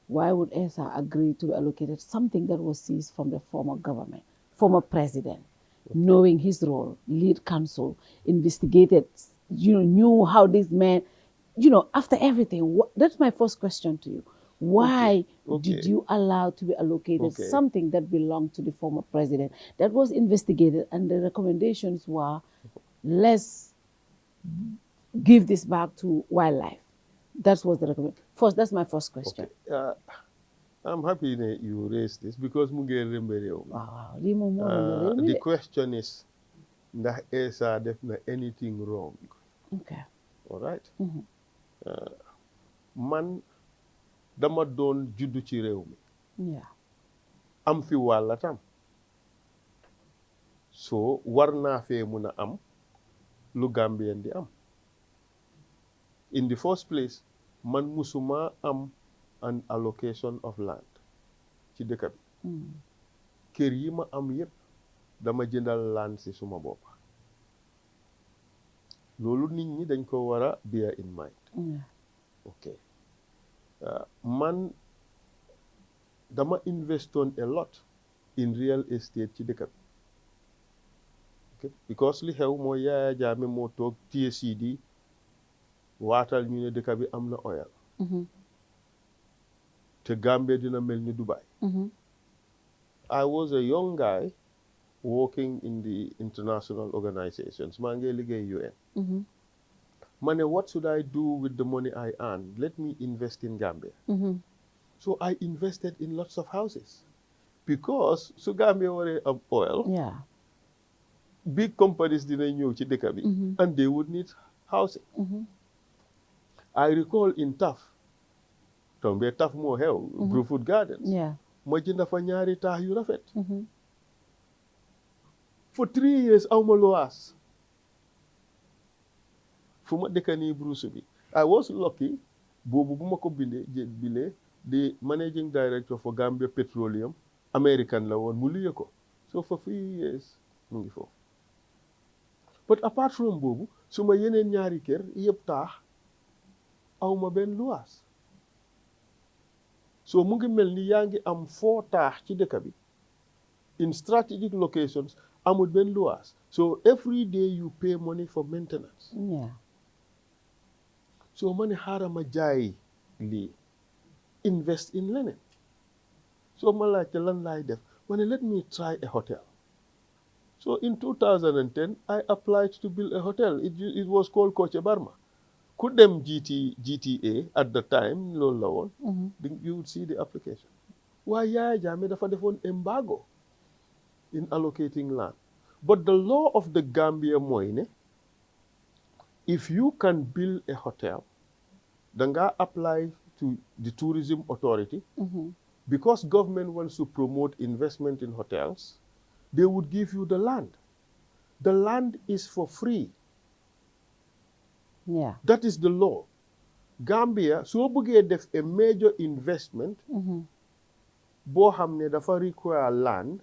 why would Essa agree to be allocated something that was seized from the former government, former president, knowing his role, lead counsel, investigated, knew how this man, after everything, that's my first question to you. Why did you allow to be allocated something that belonged to the former president that was investigated and the recommendations were, let's give this back to wildlife? That was the recommendation. First, that's my first question. I'm happy that you raised this because Wow. The question is, ndax Essa def na anything wrong? Okay. All right. Man dama doon juddu ci réew mi. Yeah. Am fi wàlla tam. So war naa fee mun a am lu Gambien di am. In the first place, man musuma am an allocation of land ci dëkk bi. Kër yi ma am yépp dama jëndal land si suma bopp. Loolu nit ñi dañ ko war a bear in mind. Okay. Man dama investoon a lot in real estate ci dëkk bi. Okay. Because li xew mooy Yaya Jammeh moo toog TSCD waatal ñu ne dëkk bi am na oil. te Gambia dina mel ni Dubai. I was a young guy working in the international organizations. maa ngi liggéey UN. Ma ne, what should I do with the money I earn? Let me invest in Gambia. So I invested in lots of houses. Because su Gambia waree am oil, big companies dina ñëw ci dëkk bi and they would need housing. I recall in Taf, tombe Taf moo xew, Brufut Gardens. Ma jënd fa ñaari taax yu rafet. For 3 years awma luwaas. Fu ma dëkk nii Bruce bi. I was lucky, boobu bu ma ko bindee the managing director for Gambia Petroleum, American la woon, mu liye ko. So for 3 years mu ngi foofu. But apart from boobu, su ma yeneen ñaari kër yëpp taax awma benn luwaas. So mu ngi mel ni yaa ngi am 4 taax ci dëkk bi in strategic locations amul benn luwaas. So every day you pay money for maintenance. So ma ne xaaral ma jaay lii invest in leneen. So ma laajte lan laay def. Ma ne let me try a hotel. So in 2010 I applied to build a hotel. It was called Koche Barma. Ku dem GTA at the time loolu la woon. You would see the application. Waaye Yaya Jammeh dafa defoon embargo in allocating land. But the law of the Gambia mooy ne if you can build a hotel, danga apply to the tourism authority. Because government wants to promote investment in hotels, they would give you the land. The land is for free. That is the law. Gambia soo bëggee def a major investment boo xam ne dafa require land,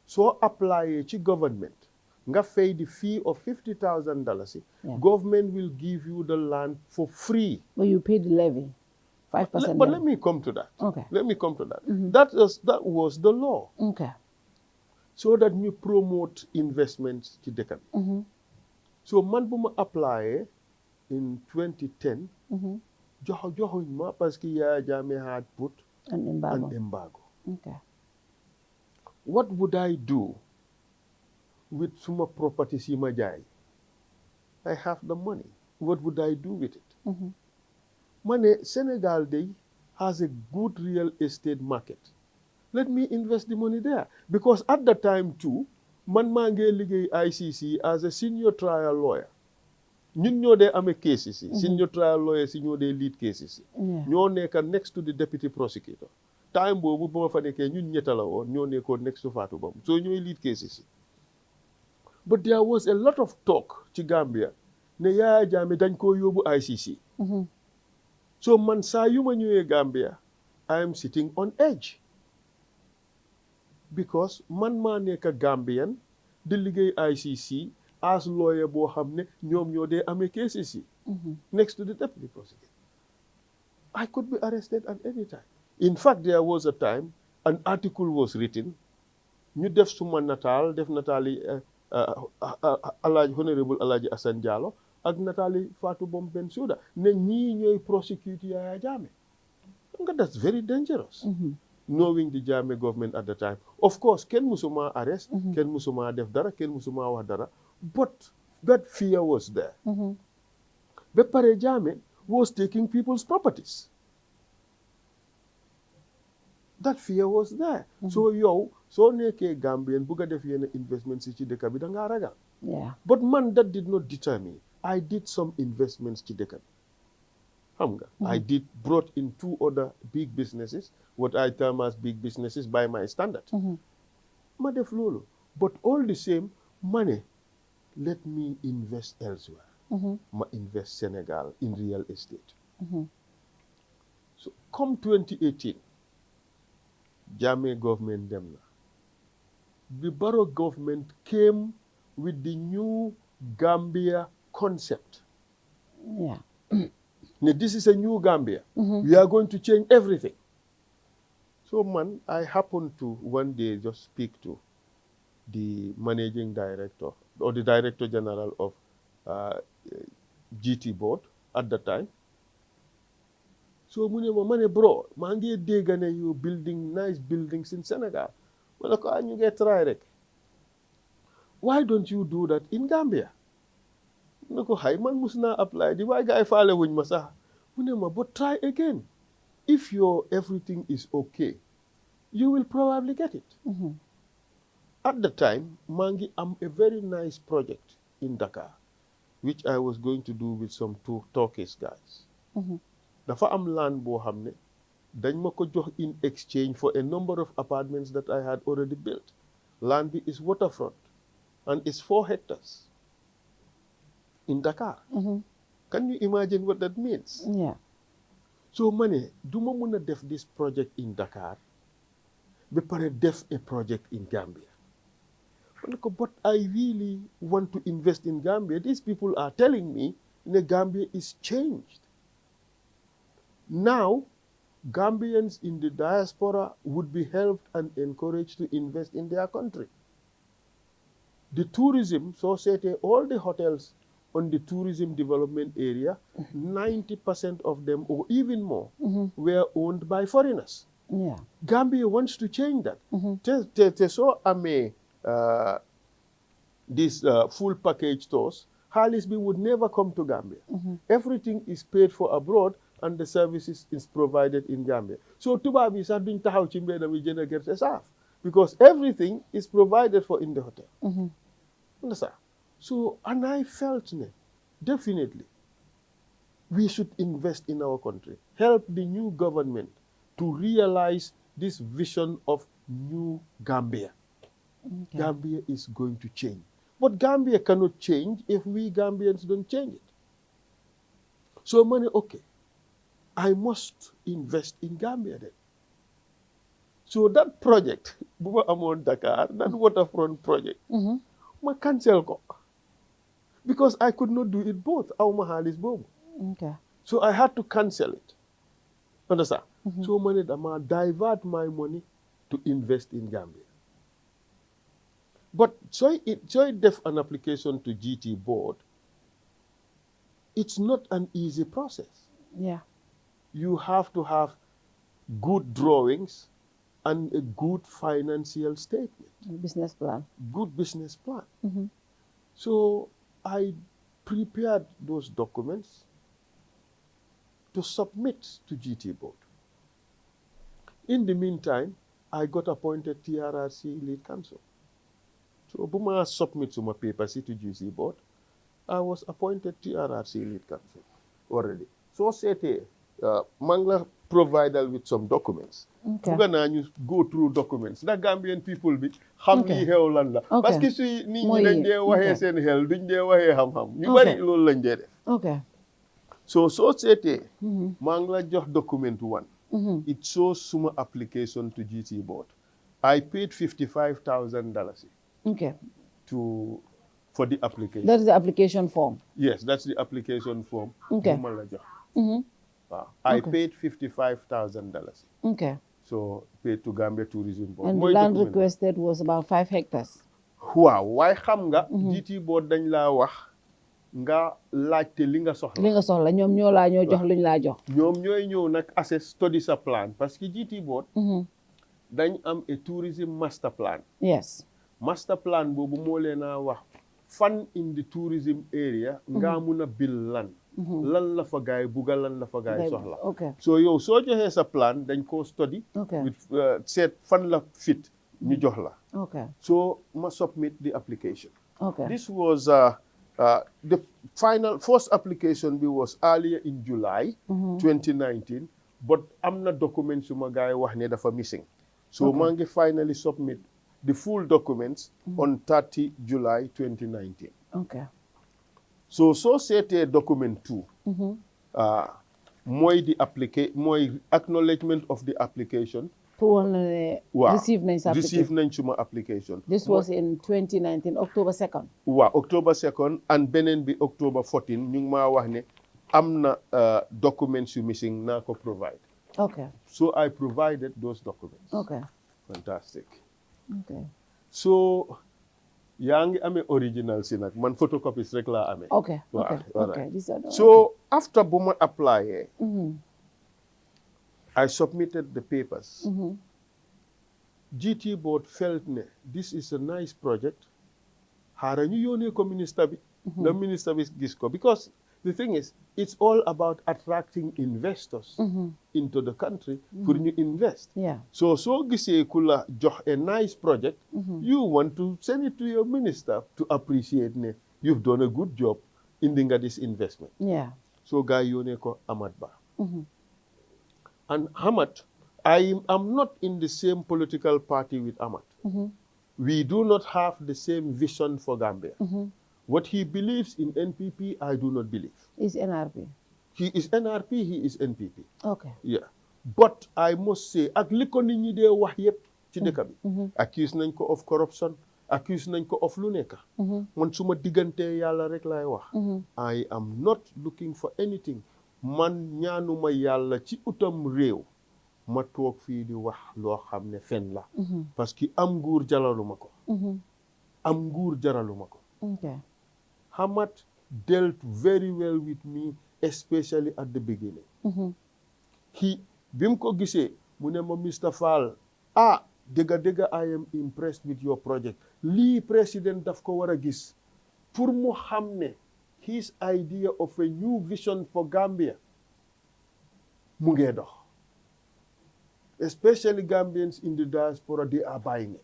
soo apply ci government nga fay the fee of $50,000. Government will give you the land for free. But you pay the levy, 5%. But let me come to that. Okay. Let me come to that. That was the law. Okay. So that ñu promote investments ci dëkk bi. So man bu ma apply in 2010, joxuñ ma parce que Yaya Jammeh had put an embargo. Okay. What would I do with suma properties yi ma jaay? I have the money. What would I do with it? Ma ne Senegal day has a good real estate market. Let me invest the money there. Because at the time too, man maa ngi liggéey ICC as a senior trial lawyer. ñun ñoo dee amee cases yi. Senior trial lawyers yi ñoo dee lead cases yi. ñoo nekk next to the deputy prosecutor. Time boobu bu ma fa nekkee ñun ñetta la woon ñoo nekkoon next to Fatou Bam. So ñooy lead cases yi. But there was a lot of talk ci Gambia ne Yaya Jammeh dañ koo yóbbu ICC. So man saa yu ma ñëwee Gambia, I am sitting on edge. Because man maa nekk Gambian di liggéey ICC as lawyer boo xam ne ñoom ñoo dee amee cases yi. Next to the deputy prosecutor. I could be arrested at any time. In fact, there was a time an article was written, ñu def suma nataal def nataali Alaaji Honorable Alaaji Assane Diallo ak nataali Fatou Bom Bensouda ne ñii ñooy prosecute Yaya Jammeh. That's very dangerous. Knowing the Jammeh government at the time. Of course, ken musuma arrest, ken musuma def dara, ken musuma wax dara, but that fear was there. But pare Jammeh was taking people's properties. That fear was there. So yow so nekkee Gambian buga def yenn investments ci dëkk bi da nga ragal. Yeah. But man, that did not deter me. I did some investments ci dëkk bi. Xam nga, I brought in 2 other big businesses, what I term as big businesses by my standard. Ma def loolu. But all the same, money, let me invest elsewhere. Ma invest Senegal in real estate. So come 2018, Jammeh government dem na. The Barrow government came with the new Gambia concept. Yeah. Now, this is a new Gambia. We are going to change everything. So, man, I happened to one day just speak to the managing director or the director general of GT board at the time. So, mane bro, mangi degane you building nice buildings in Senegal. Malako you get try rek. Why don't you do that in Gambia? Nako hay man musna apply di why guy faale wuñ ma sax. But try again. If your everything is okay, you will probably get it. At the time, mangi am a very nice project in Dakar, which I was going to do with some Turkish guys. Dafa am land boo xam ne dañ ma ko jox in exchange for a number of apartments that I had already built. Land bi is waterfront and it's 4 hectares in Dakar. Can you imagine what that means? Yeah. So mane duma muna def this project in Dakar be pare def a project in Gambia. But I really want to invest in Gambia. These people are telling me that Gambia is changed. Now, Gambians in the diaspora would be helped and encouraged to invest in their country. The tourism society, all the hotels on the tourism development area, 90% of them or even more were owned by foreigners. Yeah. Gambia wants to change that. So these full package tours, Halisby would never come to Gambia. Everything is paid for abroad and the services is provided in Gambia. So tubaab yi sax duñ taxaw ci mbedd mi jënd gerte saaf because everything is provided for in the hotel. Understand? So, and I felt definitely we should invest in our country, help the new government to realize this vision of new Gambia. Gambia is going to change. But Gambia cannot change if we Gambians don't change it. So money, okay, I must invest in Gambia then. So that project, Buba Amon Dakar, that waterfront project, ma cancel ko. Because I could not do it both. Aw ma halis bobu. Okay. So I had to cancel it. Understand? So money dama divert my money to invest in Gambia. But so I def an application to GT board. It's not an easy process. Yeah. You have to have good drawings and a good financial statement. Business plan. Good business plan. So I prepared those documents to submit to GT board. In the meantime, I got appointed TRRC lead counsel. So buma submit my papers to GT board, I was appointed TRRC lead counsel already. So c'était mangla provided with some documents. Okay. Buga na ñu go through documents. The Gambian people bi xam li xew lan la. Parce que suy nit ñi dañ dé waxé seen xel duñ dé waxé xam-xam. Ñu bari loolu lañ dé def. Okay. So c'était mangla jox document 1. It shows suma application to GT board. I paid $55,000. Okay. For the application. That's the application form. Yes, that's the application form. Okay. waaw. I Okay. paid $55,000. Okay. So paid to Gambia Tourism Board. And the mooy land document bi. requested was about 5 hectares. waaw waaye xam nga. GT Board dañ laa wax nga laajte li nga soxla. li nga soxla ñoom ñoo laa ñoo jox luñ laa jox. ñoom ñooy ñëw nag assess study sa plan parce que GT Board. dañ am a tourism master plan. Yes. master plan boobu moo leen a wax fan in the tourism area. nga mun a bil lan. lan la fa gaay bugga lan la fa gaay soxla. Okay. so yow soo joxee sa plan dañ koo study. Okay. with seet fan la fit ñu jox la. Okay. so ma submit the application. Okay. This was the first application was earlier in July 2019, but am na documents yu ma gaay wax ne dafa missing. So maa ngi finally submit the full documents on 30 July 2019. Okay. So seetee document 2. mooy acknowledgement of the application. pour woon na ne receive nañ sa application. receive nañ suma application. This was in 2019 October 2nd. waaw October 2nd and beneen bi October 14 ñu ngi maa wax ne am na documents yu missing naa ko provide. Okay. So I provided those documents. Okay. Fantastic. Okay. So yaa ngi amee original si nag man photocopies rek laa amee. Okay. Waaw, Okay. all Okay. right. These are the- So after bu ma applyé I submitted the papers. GT Board felt ne this is a nice project. xaaral ñu yónnee ko minister bi. The minister bi gis ko because the thing is it's all about attracting investors into the country pour ñu invest. Yeah. So soo gisee ku la jox a nice project. You want to send it to your minister to appreciate ne you've done a good job indi nga this investment. Yeah. So gaa yi yónnee ko Amat Bah. And Amat, I am not in the same political party with Amat. We do not have the same vision for Gambia. What he believes in NPP, I do not believe. Is NRP. He is NRP, he is NPP. Okay. Yeah. But I must say, ak li ko nit ñi dee wax yépp ci dëkk bi. Accuse nañ ko of corruption, accuse nañ ko of lu nekk. Man suma diggante yàlla rek laay wax. I am not looking for anything. Man ñaanuma yàlla ci utam réew ma toog fii di wax loo xam ne fen la. Parce que am nguur jaraluma ko. Am nguur jaraluma ko. Okay. Amat dealt very well with me, especially at the beginning. Bim ko gisee mu ne ma Mr. Faal dëgga I am impressed with your project. Lii président daf ko war a gis pour mu xam ne his idea of a new vision for Gambia mu ngee dox. Especially Gambians in the diaspora, they are buying it.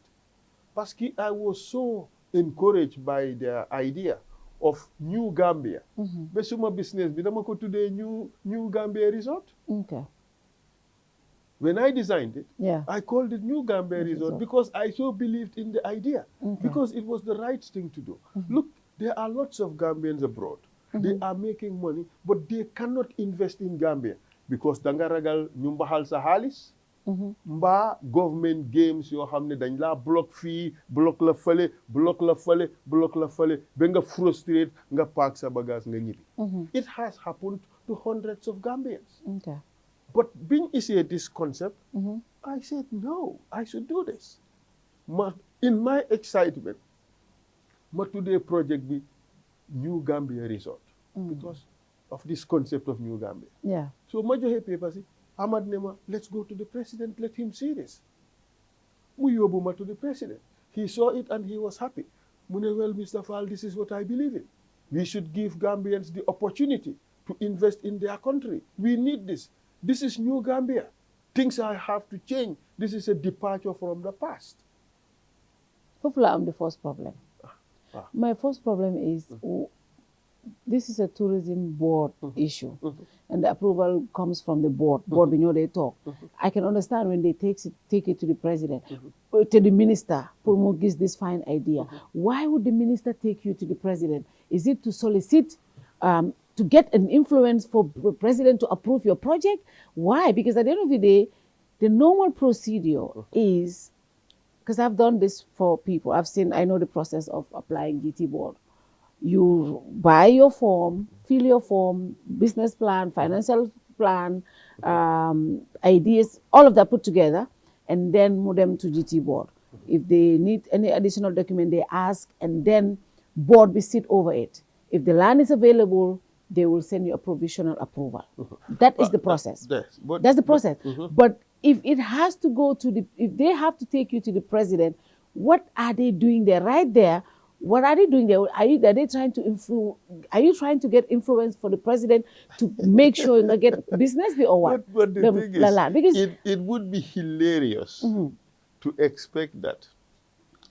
Parce que I was so encouraged by their idea of New Gambia. Ba suma business bi dama ko tuddee New Gambia Resort. Okay. When I designed it, Yeah. I called it New Gambia Resort because I so believed in the idea. Okay. Because it was the right thing to do. Look, there are lots of Gambians abroad. They are making money, but they cannot invest in Gambia because danga ragal ñu mbaxal sa xaalis. Mbaa government games yoo xam ne dañ laa block fii block la fële block la fële block la fële ba nga frustrate nga paak sa bagage nga ñibbi. It has happened to hundreds of Gambians. Okay. But being issued this concept, I said, no, I should do this. In my excitement, ma tuddee project bi New Gambia Resort because of this concept of New Gambia. Yeah. So ma joxe papers yi Ahmad ne ma, let's go to the president, let him see this. Mu yóbbu ma to the president. He saw it and he was happy. Mu ne, well, Mr. Faal, this is what I believe in. We should give Gambians the opportunity to invest in their country. We need this. This is New Gambia. Things I have to change. This is a departure from the past. Hopefully, I'm the first problem. My first problem is this is a tourism board issue, and the approval comes from the board. Board, we know they talk. I can understand when they take it to the president, to the minister, Purmo gives this fine idea. Why would the minister take you to the president? Is it to solicit, to get an influence for the president to approve your project? Why? Because at the end of the day, the normal procedure is, because I've done this for people. I know the process of applying GT board. You buy your form, fill your form, business plan, financial plan, ideas, all of that put together, and then move them to GT board. If they need any additional document, they ask, and then board will sit over it. If the land is available, they will send you a provisional approval. That is the process. That's the process. But if it has to go to the, if they have to take you to the president, what are they doing there? Right there, what are they doing there? Are they trying to influence? Are you trying to get influence for the president to make sure you get business or what? But the thing is, because it would be hilarious to expect that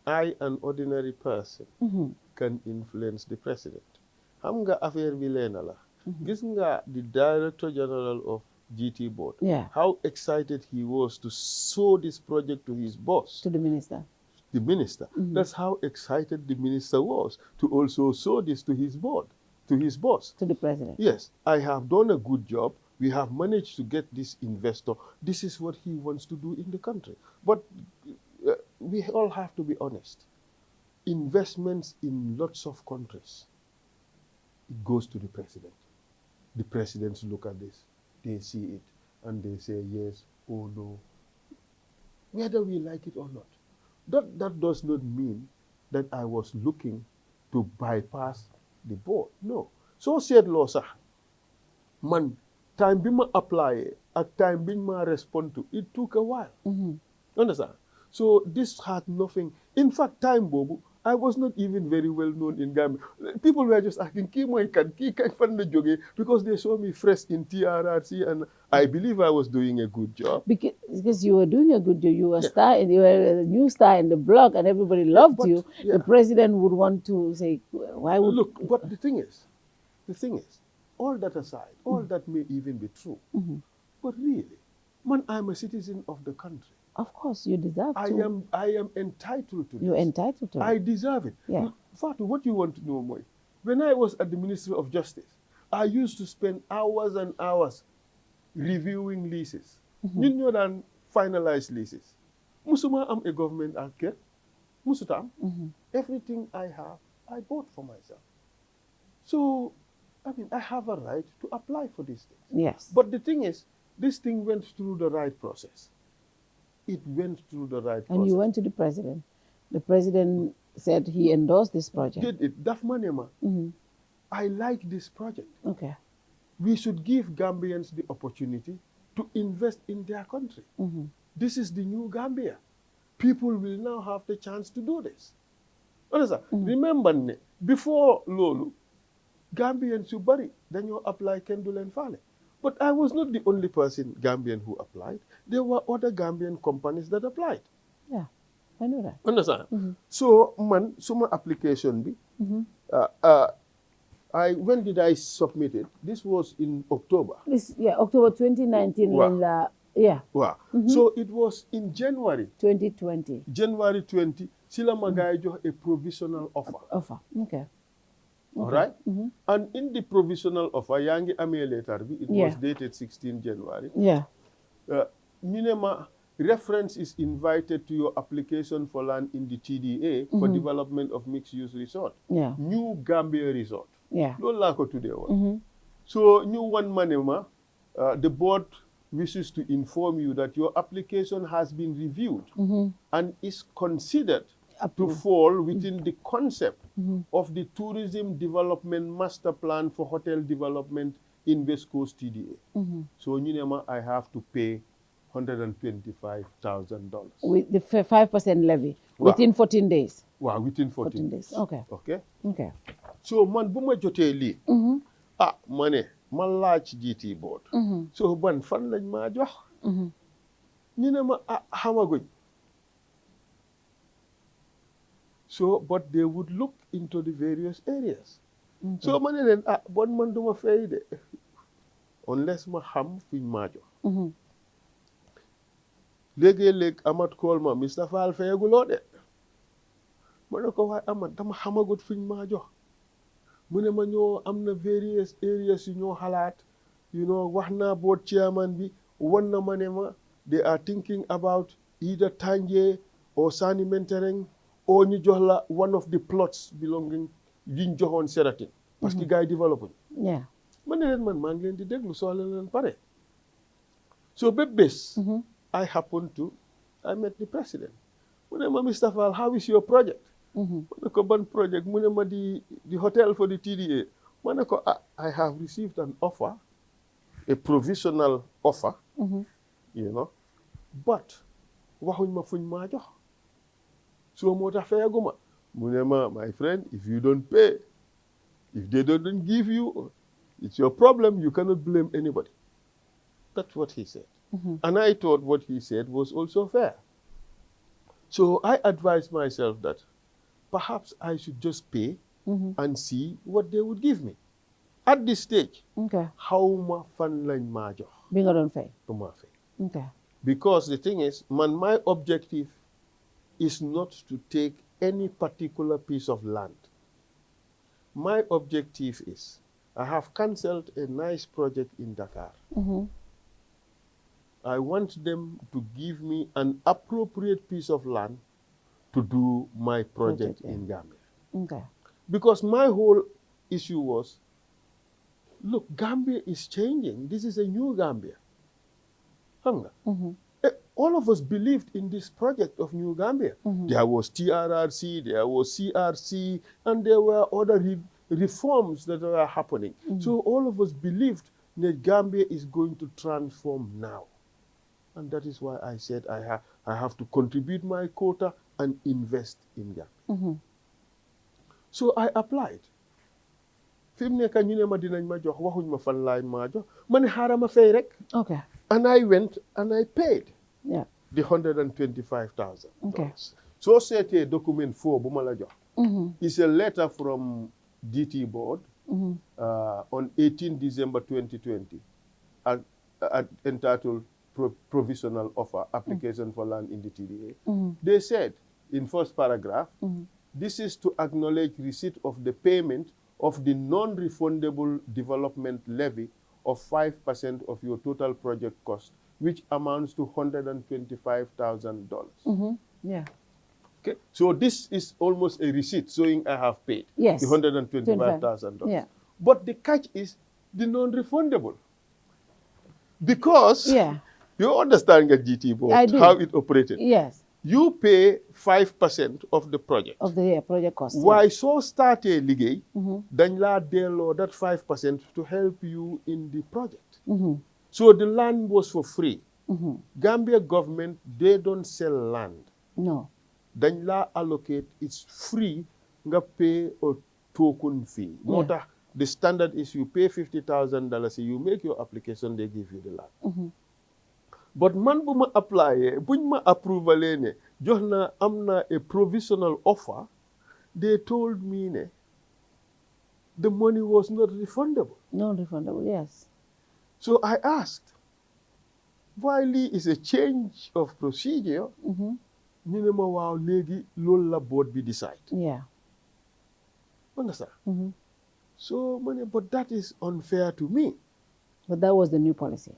I, an ordinary person, can influence the president. Xam nga affaire bi leena la. Gis nga the Director General of GT Board, how excited he was to show this project to his boss. To the minister. The minister. That's how excited the minister was to also show this to his board, to his boss. To the president. Yes, I have done a good job. We have managed to get this investor. This is what he wants to do in the country. But we all have to be honest. Investments in lots of countries, it goes to the president. The presidents look at this, they see it, and they say yes or no, whether we like it or not. That does not mean that I was looking to bypass the board. No. So said law, sir. Man, time bima apply, at time bima respond to, it took a while. Understand? So this had nothing. In fact, time bobu, I was not even very well known in Gambia. People were just asking, ki fan na joge, because they saw me fresh in TRRC, and I believe I was doing a good job. Because you were doing a good job. You were you were a new star in the block, and everybody loved you. The president would want to say, why would... Look, but the thing is, all that aside, all that may even be true, but really, man, I'm a citizen of the country. Of course, you deserve to. I am entitled to this. You're entitled to it. I deserve it. Yeah. Fatu, what you want to know, Moy? When I was at the Ministry of Justice, I used to spend hours and hours reviewing leases. You know than finalized leases. Musuma am a government architect. Musutam. Everything I have, I bought for myself. So, I mean, I have a right to apply for these things. Yes. But the thing is, this thing went through the right process. It went through the right process. And you went to the president. The president said he endorsed this project. Did it? Dafmanema. I like this project. Okay. We should give Gambians the opportunity to invest in their country. This is the new Gambia. People will now have the chance to do this. Understand? Remember, before Lolu, Gambians who bari, then you apply Kendall and Fale. But I was not the only person, Gambian, who applied. There were other Gambian companies that applied. Yeah, I know that. Understand? So, man, suma application be. When did I submit it? This was in October. October 2019. Wow. Wow. So it was in January 2020. January 20, Sila Magaijo a provisional offer. Okay. All right? And in the provisional offer, Yangi Ame letter, it was dated 16 January. Yeah. Minema reference is invited to your application for land in the TDA for development of mixed-use resort. Yeah. New Gambia Resort. Yeah. Don't lack of today one. So, new one manema, the board wishes to inform you that your application has been reviewed and is considered to fall within the concept of the Tourism Development Master Plan for Hotel Development in West Coast TDA. So, I have to pay $125,000. With the 5% levy within 14 days. Wow, within 14 days. Okay. Okay. So, man, buma jote li. Mane, ma laaj GT board. So, ban fan lañ ma jox. Ñu ne ma xamaguñ. So, but they would look into the various areas. So, ma ne leen bon man duma fay de. Unless ma xam fuñ ma jox. Léegi-léeg Amat call ma Mr. Faal fayaguloo de. Ma ne ko waaye Amat dama xamagut fuñ ma jox. Mu ne ma ñoo am na various areas yu ñoo xalaat, wax naa board chairman bi, wan na ma ne ma they are thinking about either Tanje or Sani Mentereng or ñu jox la one of the plots belonging yiñ joxoon Seratin parce que gars yi développé. Yeah. Ma ne leen man maa ngi leen di déglu soo leen pare. So bés I met the president. Mu ne ma Mr. Faal, how is your project? Ma ne ko ban project? Mu ne ma the hotel for the TDA. Ma ne ko I have received an offer, a provisional offer, you know, but waxuñ ma fuñ maa jox. So moo tax fayaguma. Mu ne ma, my friend, if you don't pay, if they don't give you, it's your problem. You cannot blame anybody. That's what he said. And I thought what he said was also fair. So I advised myself that perhaps I should just pay and see what they would give me. At this stage, how ma fan lañ maa jox. Bi nga doon fay. Du ma fay. Okay. Because the thing is, my objective is not to take any particular piece of land. My objective is, I have cancelled a nice project in Dakar. I want them to give me an appropriate piece of land to do my project in Gambia. Okay. Because my whole issue was, look, Gambia is changing. This is a new Gambia. All of us believed in this project of New Gambia. There was TRRC, there was CRC, and there were other reforms that were happening. So all of us believed that Gambia is going to transform now. And that is why I said I have to contribute my quota and invest in Gambia. So I applied. Fi mu nekk ñu ne ma dinañ ma jox waxuñ ma fan laay ma jox ma ne xaaral ma fay rek. Okay. And I went and I paid. Yeah. The $125,000. Okay. So seetee document 4 bu ma la jox. It's a letter from DT board on 18 December 2020 entitled Provisional Offer Application for Land in the TDA. They said in first paragraph, this is to acknowledge receipt of the payment of the non-refundable development levy of 5% of your total project cost, which amounts to $125,000. Yeah. Okay, so this is almost a receipt showing I have paid the $125,000. Yeah. But the catch is the non-refundable. Because you understand the GT board, how it operated. Yes. You pay 5% of the project. Of the project cost. Why so start a liggéey, dañ la delloo that 5% to help you in the project. So the land was for free. Gambia government, they don't sell land. No. Dañ la allocate, it's free, nga pay a token fee. Moo the standard is you pay $50,000, you make your application, they give you the land. But man bu ma apply, buñ ma approval ne, jox na am na a provisional offer, they told me ne, the money was not refundable. Non-refundable, yes. So I asked, while is a change of procedure, ñu ne ma waaw léegi loolu la board bi decide. Yeah. Understand? So, but that is unfair to me. But that was the new policy.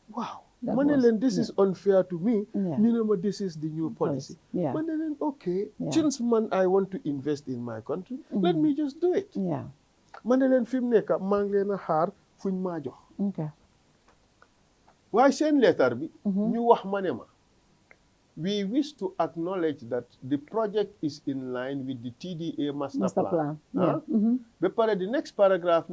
Wow. This is unfair to me. Yeah. This is the new policy. Yeah. Okay, since I want to invest in my country, let me just do it. Yeah. Fi mu nekk maa ngi leen a xaar fuñ maa jox. Okay. Waaye seen letter bi ñu wax ma ne ma, we wish to acknowledge that the project is in line with the TDA master plan. Yeah. But the next paragraph,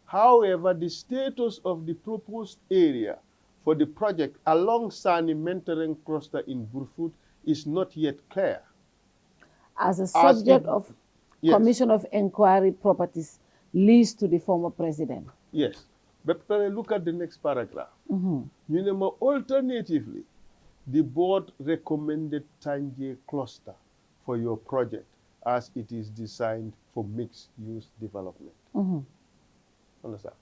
however, the status of the proposed area for the project along Sani Mentoring Cluster in Burfoot is not yet clear. As a subject of Commission of Inquiry Properties leased to the former president. Yes. But look at the next paragraph. Alternatively, the board recommended Tanje Cluster for your project as it is designed for mixed-use development. Understand?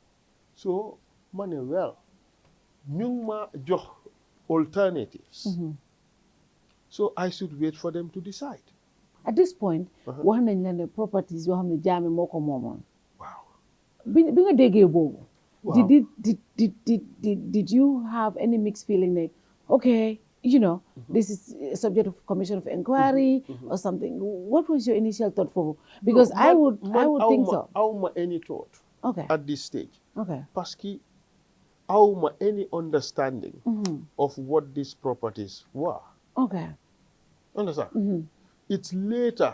So, Manuel, ñu jox alternatives. So I should wait for them to decide. At this point, wax nañ la ne properties yoo xam ne jaame moo ko moomoon. Wow. Bi nga déggee boobu. Did you have any mixed feeling like, okay, this is a subject of commission of inquiry or something? What was your initial thought for? Because I would think so. Awma any thought. Okay. At this stage. Okay. Parce que awma any understanding of what these properties were. Okay. Understand? It's later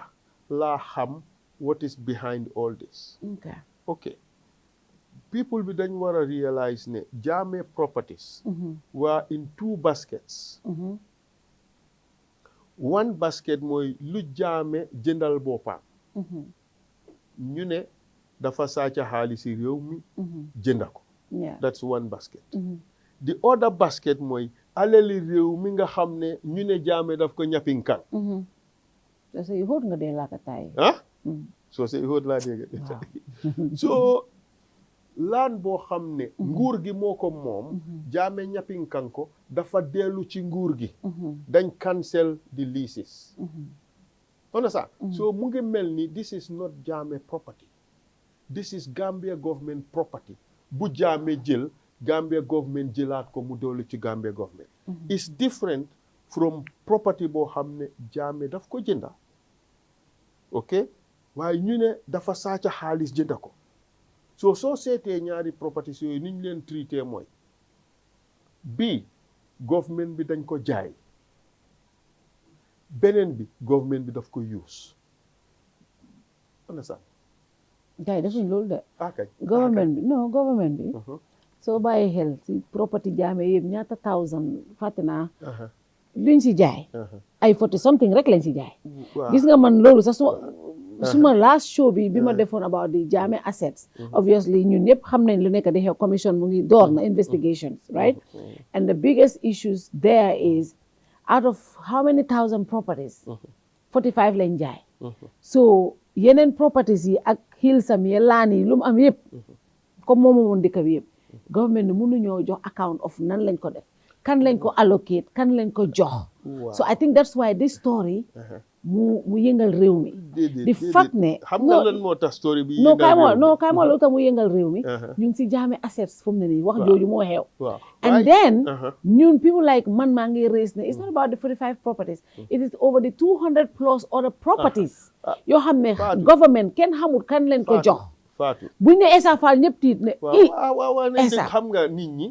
la xam what is behind all this. Okay. Okay. People bi dañ war a realize ne Jammeh properties were in 2 baskets. One basket mooy lu Jammeh jëndal boppam. ñu ne dafa sàcca xaalisi réew mi jënda ko. That's one basket. The other basket mooy alali réew mi nga xam ne ñu ne Jammeh daf ko ñappinkan. So you hold nga dee laakataay. Ah? So say hold laa dégg. So laan boo xam ne nguur gi moo ko moom Jammeh ñappinkan ko dafa dellu ci nguur gi. dañ cancel the leases. Understand? So mu ngi mel ni this is not Jammeh property. This is Gambia government property. Bu Jammeh jël Gambia government jëlaat ko mu dolli ci Gambia government. It's different from property boo xam ne Jammeh daf ko jënda. Ok waaye ñu ne dafa sàcca xaalis jënda ko. So soo seetee ñaari properties yooyu ni ñu leen traité mooy bii government bi dañ ko jaay beneen bi government bi daf ko use. Understand? Gars yi defuñ loolu de. Okay. Government bi soo bàyyi xel si property Jammeh yëpp ñaata thousand fàtte naa luñ si jaay ay 40 something rek lañ si jaay. Gis nga man loolu sax suma last show bi ma defoon about the Jammeh assets obviously ñun ñëpp xam nañ lu nekk di xew commission mu ngi door na investigations, right? And the biggest issues there is out of how many thousand properties 45 lañ jaay. So yeneen properties yi ak hilsam yi laan yi lu mu am yëpp comme moomu woon dëkk bi yëpp government ni mënuñoo jox account of nan lañ ko def kan lañ ko allocate kan lañ ko jox. So I think that's why this story mu yëngal réew mi. di fact ne xam nga lan moo tax story bi non kaay moo lu tax mu yëngal réew mi ñu ngi si Jammeh assets fu mu ne nii wax jooju moo xew. And then ñun people like man maa ngi raise ne it's not about the 45 properties it is over the 200 plus other properties yoo xam ne government kenn xamul kan leen ko jox. buñ ne Essa Faal ñëpp tiit ne waaw Essa xam nga nit ñi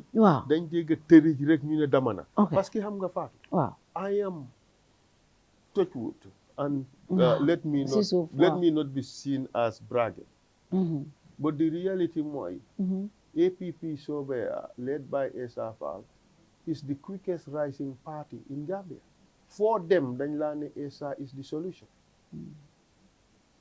dañ dégg tëri rek ñu ne dama na parce que xam nga Fatou I am touch wood and let me not be seen as bragging but the reality mooy APP-Sobeya led by Essa Faal is the quickest rising party in Gambia. For them dañ laa ne Essa is the solution.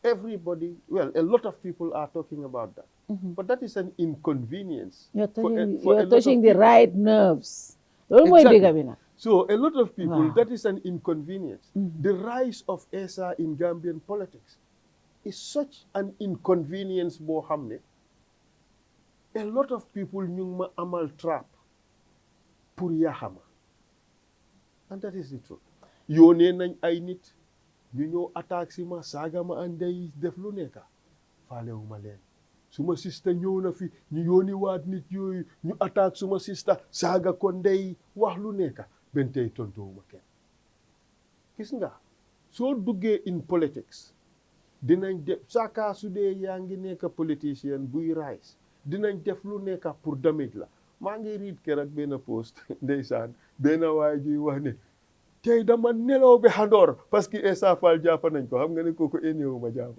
Everybody, well, a lot of people are talking about that. But that is an inconvenience. You're touching the right nerves. Exactly. So a lot of people, that is an inconvenience. The rise of Essa in Gambian politics is such an inconvenience boo xam ne a lot of people ñu ngi ma amal trap pour yaxama. And that is the truth. Yónnee nañ ay nit ñu ñëw attaque si ma saaga ma anday def lu nekka faalewuma leen suma sista ñëw na fi ñu yónni waat nit yooyu ñu attaque suma sista saaga ko ndey wax lu nekka ben tey tontuwuma kenn. Gis nga soo duggee in politics dinañ def saka su dee yaa ngi nekk politicien buy rise dinañ def lu nekka pour damage la. maa ngi read keroog benn post ndeysaan benn waay ji wax ne tey dama nelaw bi xandoor parce que Essa Faal jàpp nañ ko xam nga ne kooku éneewu ma jàpp.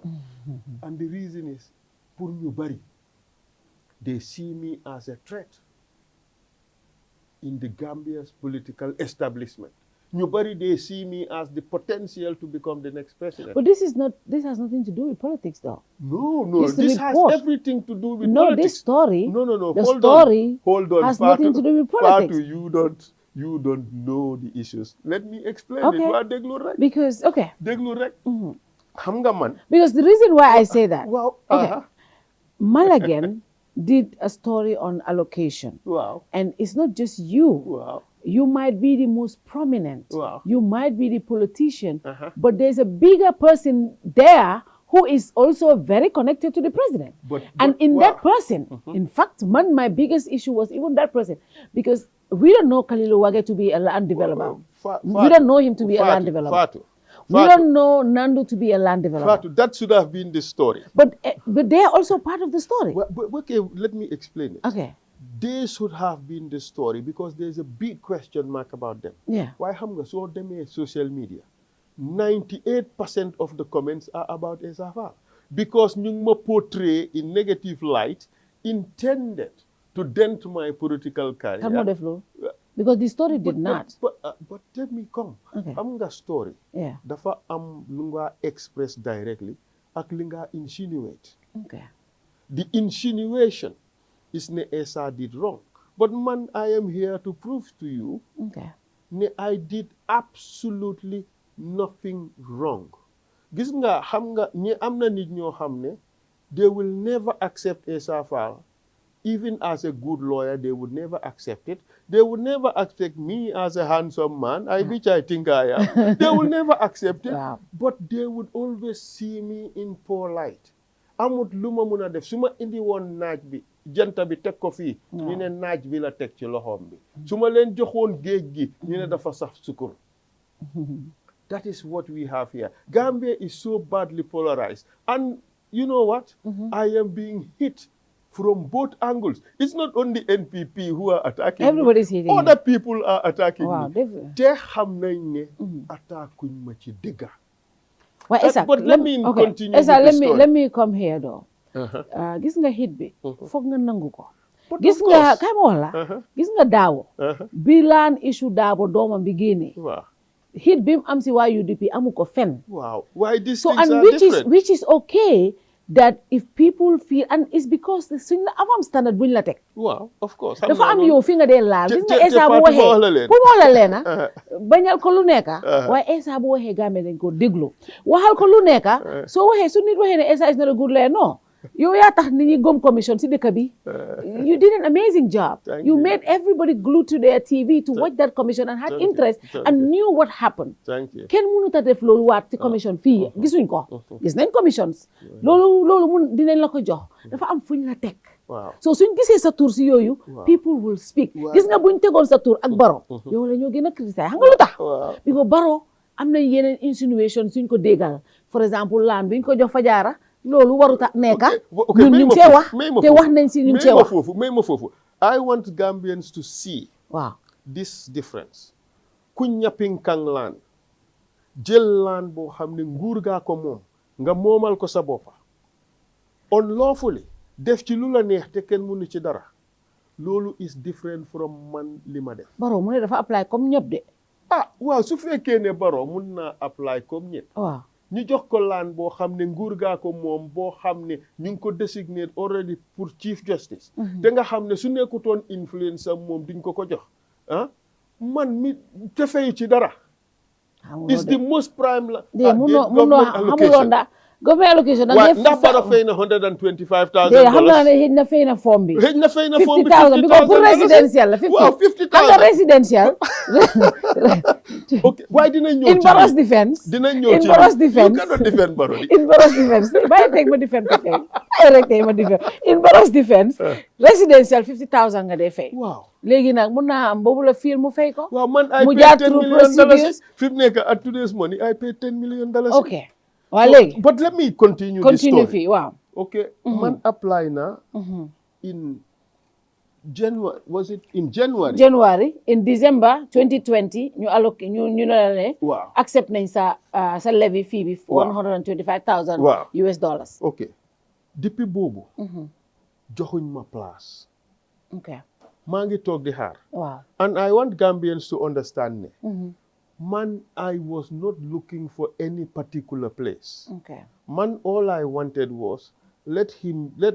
And the reason is pour ñu bari they see me as a threat in the Gambia's political establishment. Ñu bari they see me as the potential to become the next president. But this has nothing to do with politics though. No, this has everything to do with politics. No, this story. No. Hold on. Has nothing to do with politics. Fatou, you don't know the issues. Let me explain it. Waa déglu rek. Because déglu rek. Xam nga man. Because the reason why I say that. Wow. Malagan did a story on allocation. Wow. And it's not just you. Wow. You might be the most prominent. Wow. You might be the politician. But there's a bigger person there who is also very connected to the president. But that person, in fact, my biggest issue was even that person. Because we don't know Kalilu Wage to be a land developer. We don't know him to be a land developer. We don't know Nandu to be a land developer. That should have been the story. But they are also part of the story. Okay, let me explain it. Okay. they should have been the story because there's a big question mark about them. Yeah. Why xam nga soo demee social media 98% of the comments are about Essa Faal because ñu ngi ma portray in negative light intended to dent my political career. Kan moo def loolu? Because the story did not. But let me come. Okay. Xam nga story. Yeah. Dafa am lu nga express directly ak li nga insinuate. Okay. The insinuation is ne Essa did wrong. But man, I am here to prove to you Okay. ne I did absolutely nothing wrong. Gis nga xam nga ñi am na nit ñoo xam ne they will never accept Essa Faal. Even as a good lawyer, they would never accept it. They would never accept me as a handsome man, which I think I am. They will never accept it. Wow. But they would always see me in poor light. Amut lu ma mun a def su ma indi woon naaj bi janta bi teg ko fii ñu ne naaj bi la teg ci loxoom bi su ma leen joxoon géej gi ñu ne dafa saf sukur. That is what we have here. Gambia is so badly polarized. And you know what? I am being hit from both angles. It's not only NPP who are attacking Everybody's me. hitting Other people are attacking Wow, me. definitely. Te xam nañ ne attackuñ ma ci dëgga. Well, Essa, But let me continue Essa, with the story. let me come here though. Gis nga hit bi foog nga nangu ko. Gis nga kay ma wax la gis nga daawo bi laan issue daawo doomam bi génnee Wow. hit bi mu am si waa UDP amu ko fen. Wow. Why these So things and are which different? is okay that if people feel and it's because suñ la am standard buñ la teg. Wow, of course. dafa am yow fi nga dee laal gis nga te Essa bu Fatou waxee wax la leen. bu wax la leena bañal ko lu nekka waaye Essa bu waxee Gambia dañ ko déglu waxal ko lu nekka soo waxee su nit waxee ne Essa is not a good lawyer non yow yaa tax nit ñi gom commission si dëkk bi you did an amazing job. Thank you you. made everybody glued to their TV to watch that commission and had Thank you. interest Thank and you. knew what happened. Thank you. kenn mënut a def loolu waat ci commission fii gisuñ ko gis nañ commissions loolu mun dinañ la ko jox dafa am fuñ la teg. Wow. so suñ gisee sa tur si yooyu people will speak gis nga buñ tegoon sa tur ak Baro yow la ñoo gën a criticiser xam nga lu tax Wow. because Baro am na yeneen insinuation suñ ko déggal for exemple laan biñ ko jox Fajara loolu waruta nekka ñun ñu ngi see wax te wax nañ si ñu ngi see wax may ma foofu I want Gambians to see waaw this difference ku ñapping kang laan jël laan boo xam ne nguur gaa ko moom nga moomal ko sa boppa unlawfully def ci lu la neex te kenn mënu ci dara loolu is different from man li ma def. Baro mu ne dafa apply comme ñëpp de. waaw su fekkee ne Baro mun naa apply comme ñëpp. waaw ñu jox ko laan boo xam ne nguur gaa ko moom boo xam ne ñu ngi ko désigné already pour chief justice. te nga xam ne su nekkutoon influence am moom duñ ko jox man mi te fayu ci dara. is the most prime la. munoo xamuloon da government allocation ndax Baro fay na $125,000. xam naa ne xëy na fay na form bi. xëy na fay na form bi $50,000 bi ko pour résidentiel la. waaw $50,000 xam nga résidentiel. ok waaye dinañ ñëw ci in Baro's defense. dinañ ñëw ci in Baro's defense. you cannot defend Baro. in Baro's defense bàyyi teg ma defend ko tey bàyyi rek tey ma defend in Baro's defense. résidentiel $50,000 nga dee fay. waaw léegi nag mun naa am boobu la fiir mu fay ko. waaw man I mu pay jaar $10 through million. procedures. fi mu nekk at today's money I pay $10 million. ok waaw léegi. but let me continue the story. fii waaw. ok man apply na in January, was it in January? January, in December 2020, ñu allocate ñu la ne. Wow. Accept nañ sa levy fee bi $125,000 Wow. US dollars. Ok depuis boobu. joxuñ ma place. ok maa ngi toog di xaar. waaw. And I want Gambians to understand ne. Man, I was not looking for any particular place. ok Man, all I wanted was let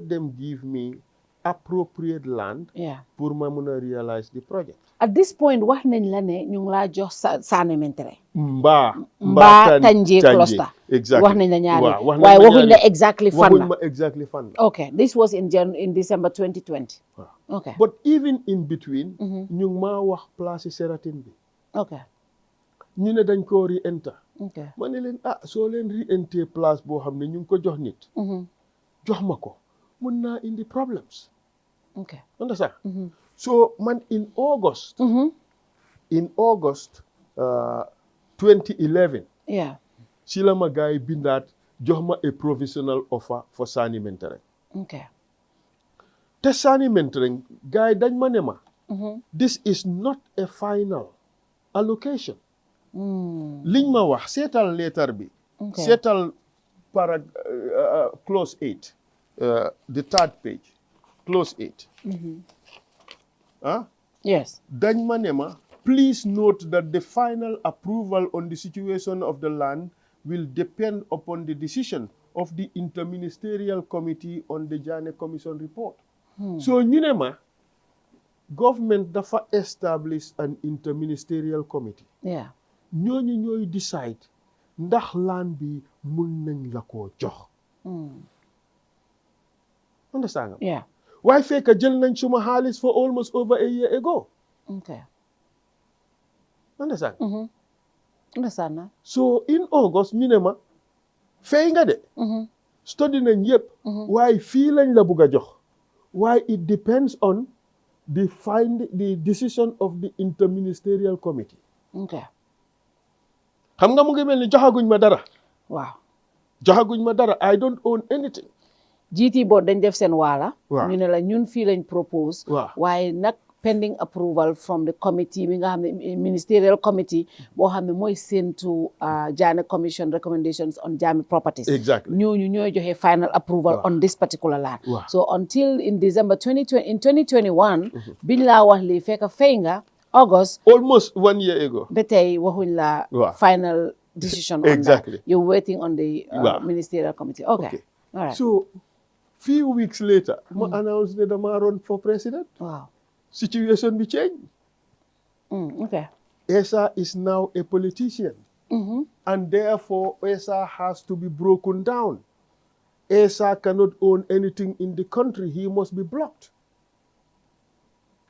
them give me appropriate land. yeah. pour ma mun a realize the project. At this point wax nañ la ne ñu ngi laa jox Sané Mentere. Mbaa Tanje cluster. Exactly. wax nañ la ñaari waaw waaye waxuñ la exactly fan waxuñ la. ma exactly fan la. ok this was in December 2020. ok But even in between. ñu ngi maa wax place Sheraton bi. ok ñu ne dañ koo re-enter. ok ma ne leen soo leen re-enter place boo xam ne ñu ngi ko jox nit. jox ma ko mun naa indi problems. ok understand? So man in August 2011 yeah. si la ma gars yi bindaat jox ma a provisional offer for Sané Mentere. ok te sànni mentoring gars yi dañ ma ne ma. This is not a final allocation. liñ ma wax seetal leetar bi. seetal clause 8. The third page. Clause 8. Yes. Dañ ma ne ma, please note that the final approval on the situation of the land will depend upon the decision of the interministerial committee on the Janneh Commission report. So ñu ne ma, government dafa establish an interministerial committee. Yeah. ñooñu ñooy decide ndax land bi mun nañ la koo jox. Understand? Yeah. Waaye fekk jël nañ suma xaalis for almost over a year ago. Okay. Understand? Understand na. So in August ñu ne ma fay nga de. Study nañ yëpp. waaye fii lañ la bugg a jox. waaye it depends on the decision of the interministerial committee. Okay. xam nga mu ngi mel ni joxaguñ ma dara. Waaw. joxaguñ ma dara I don't own anything. GT board dañ def seen waala. waaw ñu ne la ñun fii lañ propose. waaw waaye nag pending approval from the committee bi nga xam ne ministerial committee boo xam ne mooy séentu Janneh Commission recommendations on Jammeh properties. Exactly. ñooñu ñooy joxe final approval on this particular land. So until in December 2021. biñ laa wax lii fekk fay nga August. almost 1 year ago. ba tey waxuñ la final decision on exactly. that. You're waiting on the ministerial committee. Okay. All right. So few weeks later ma announce ne dama run for president. Wow. Situation bi change. Okay. Essa is now a politician. And therefore Essa has to be broken down. Essa cannot own anything in the country. He must be blocked.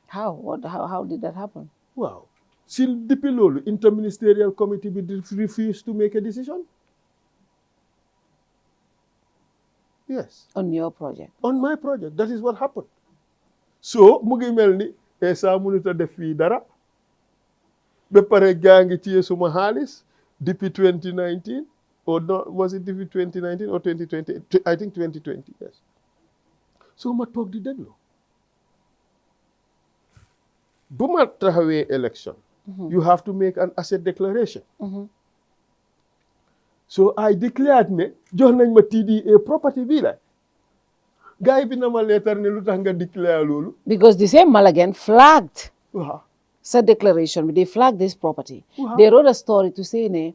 How? How did that happen? Wow. Still depuis loolu interministerial committee bi refused to make a decision. Yes. On your project? On my project. That is what happened. So mu ngi mel ni Essa mënut a def fii dara ba pare gaa ngi téye suma xaalis depuis 2019 or no was it depuis 2019 or 2020 I think 2020 yes. So ma toog di déglu bu ma taxawee election. You have to make an asset declaration. So I declared ne jox nañ ma TDA property bii la gars yi bi na ma leetar ne lu tax nga declare loolu. Because the same Malagan flagged sa declaration. They flagged this property. They wrote a story to say ne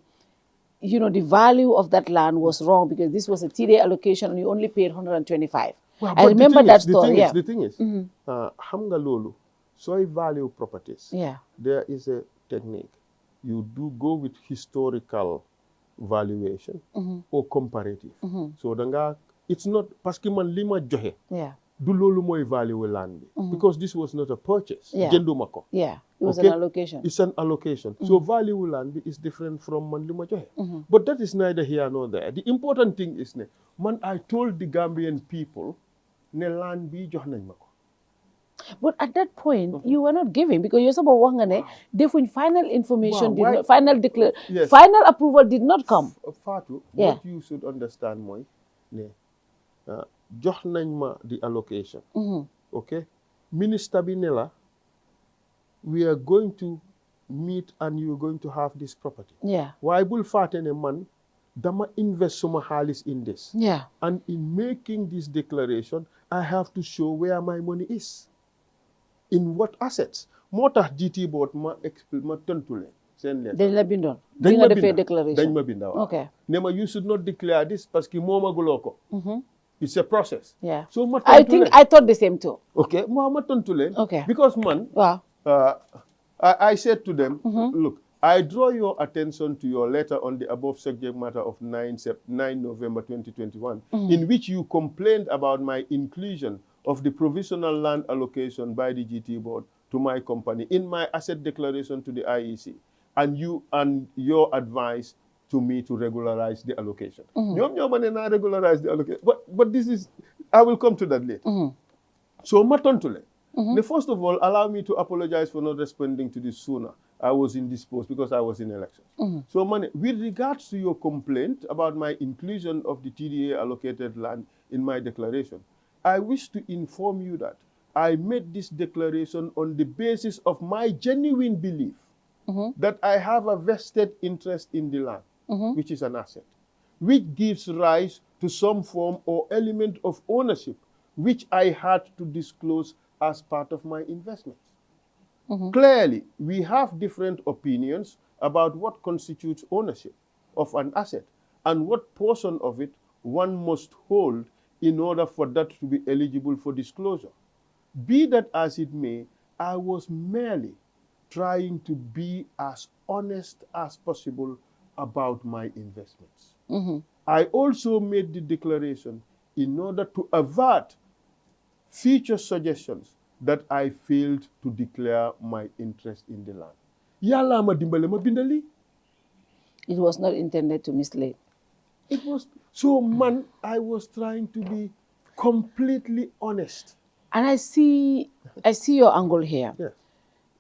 the value of that land was wrong because this was a TDA allocation and you only paid 125. I remember that story. The thing is xam nga loolu sooy value properties. There is a technique. You do go with historical valuation or comparative. So it's not parce que man li ma joxe. Du loolu mooy value land bi. Because this was not a purchase. Jënduma ko. It was an allocation. It's an allocation. So value land bi is different from man li ma joxe. But that is neither here nor there. The important thing is ne man I told the Gambian people ne land bi jox nañ ma ko. But at that point, you were not giving because you're supposed to ne defuñ final information, final approval did not come. Fatou, what you should understand mooy ne jox nañ ma the allocation. Okay? Minister bi ne la we are going to meet and you are going to have this property. Waaye bul faate ne man dama invest suma xaalis in this. And in making this declaration, I have to show where my money is. In what assets? moo tax GT board ma tontu leen seen leen. dañ la bindoon. dañ nga defee déclaration dañ ma binda waaw. Okay. ne ma you should not declare this parce que moomaguloo ko. It's a process. So ma tontu leen I thought the same too. Okay ma tontu leen. Okay. Because man. Wow. I said to them, look, I draw your attention to your letter on the above subject matter of 9 November 2021, in which you complained about my inclusion of the provisional land allocation by the GT board to my company in my asset declaration to the IEC, and your advice to me to regularize the allocation. ñoo ma ne naa regularize the allocation, but this is I will come to that later. So ma tontu leen. First of all, allow me to apologize for not responding to this sooner. I was indisposed because I was in elections. So with regards to your complaint about my inclusion of the TDA allocated land in my declaration, I wish to inform you that I made this declaration on the basis of my genuine belief that I have a vested interest in the land, which is an asset, which gives rise to some form or element of ownership, which I had to disclose as part of my investments. Clearly, we have different opinions about what constitutes ownership of an asset and what portion of it one must hold in order for that to be eligible for disclosure. Be that as it may, I was merely trying to be as honest as possible about my investments. I also made the declaration in order to avert future suggestions that I failed to declare my interest in the land. Yalla ma dimbale ma bindali. It was not intended to mislead. It was so, man, I was trying to be completely honest. And I see your angle here. Yes.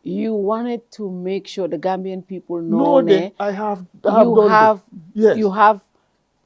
You wanted to make sure the Gambian people No, know that I have done this. you have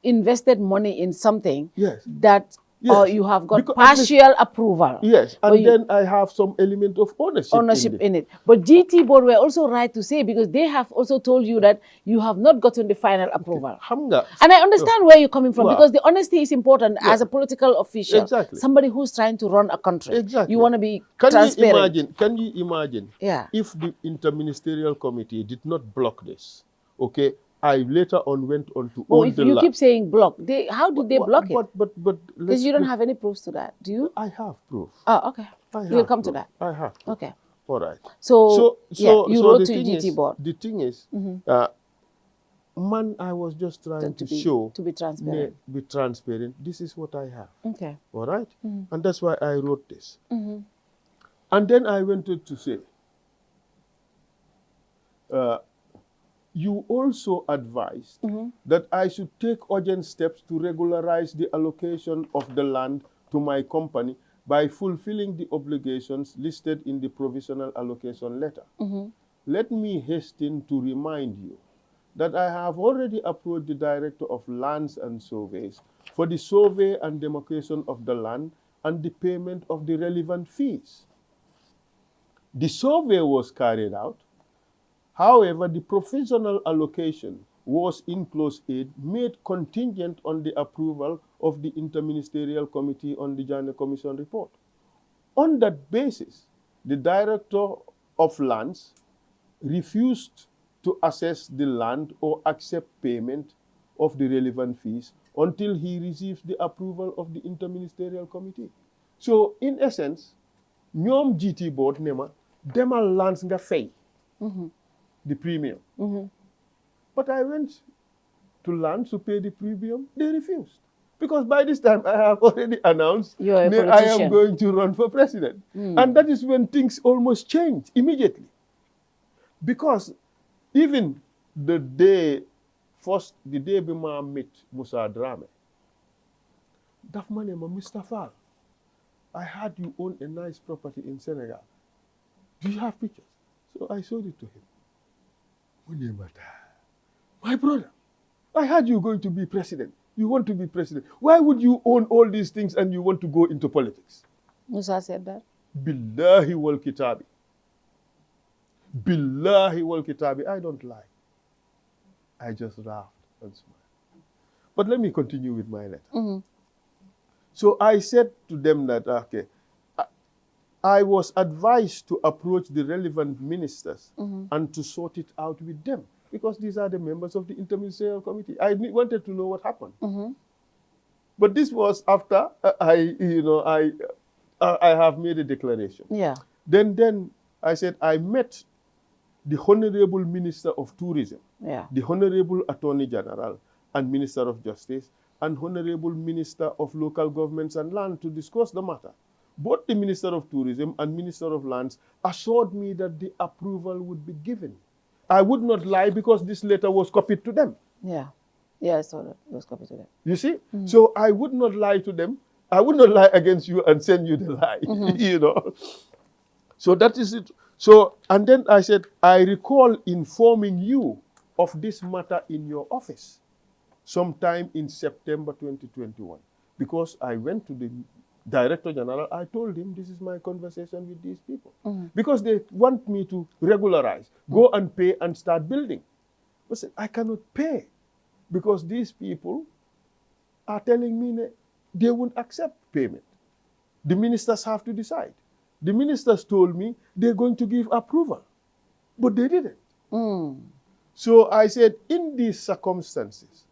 invested money in something Yes. that or Yes. you have got Because at least- partial approval. Yes, But and then I have some element of ownership in it. But GT board were also right to say, because they have also told you that you have not gotten the final approval. Hamga. And I understand where you're coming from, Wow. because the honesty is important as a political official. Exactly. Somebody who's trying to run a country. Exactly. You want to be Can transparent. you imagine Yeah. if the interministerial committee did not block this? Okay, I later on went on to Oh, own if the you land. keep saying block, how did they block it? But Because you don't have any proofs to that, do you? I have proof. Oh, okay. I We'll have come to proof. that. I have proof. Okay. All right. So you wrote the to thing GT is- board. The thing is, man, I was just trying to be transparent. Be transparent. This is what I have. Okay. All right? And that's why I wrote this. And then I wanted to say, you also advised that I should take urgent steps to regularize the allocation of the land to my company by fulfilling the obligations listed in the provisional allocation letter. Let me hasten to remind you that I have already approached the Director of Lands and Surveys for the survey and demarcation of the land and the payment of the relevant fees. The survey was carried out. However, the provisional allocation was in clause 8 made contingent on the approval of the Interministerial Committee on the Joint Commission report. On that basis, the Director of Lands refused to assess the land or accept payment of the relevant fees until he receives the approval of the Interministerial Committee. So, in essence, ñoom GT board nema demal lands nga fay the premium. But I went to land to pay the premium. They refused. Because by this time, I have already announced You are a that I politician. am going to run for president. And that is when things almost changed immediately. Because even the day before I met Musa Drame, that man named Mr. Faal, I heard you own a nice property in Senegal. Do you have pictures? So I showed it to him. My brother, I heard you going to be president. You want to be president. Why would you own all these things and you want to go into politics? Musa said that. Billahi wal kitabi. Billahi wal kitabi. I don't lie. I just laughed and smiled. But let me continue with my letter. So I said to them that, okay, I was advised to approach the relevant ministers and to sort it out with them, because these are the members of the Interministerial Committee. I wanted to know what happened. But this was after I have made a declaration. Yeah. Then I said I met the Honorable Minister of Tourism, the Honorable Attorney General and Minister of Justice, and Honorable Minister of Local Governments and Land to discuss the matter. Both the Minister of Tourism and Minister of Lands assured me that the approval would be given. I would not lie because this letter was copied to them. Yeah. Yeah, I saw that. It was copied to them. You see? So I would not lie to them. I would not lie against you and send you the lie, you know. So that is it. So, and then I said, I recall informing you of this matter in your office sometime in September 2021, because I went to the Director General, I told him this is my conversation with these people. Because they want me to regularize, go and pay and start building. I said, I cannot pay because these people are telling me that they won't accept payment. The ministers have to decide. The ministers told me they're going to give approval, but they didn't. So I said, in these circumstances,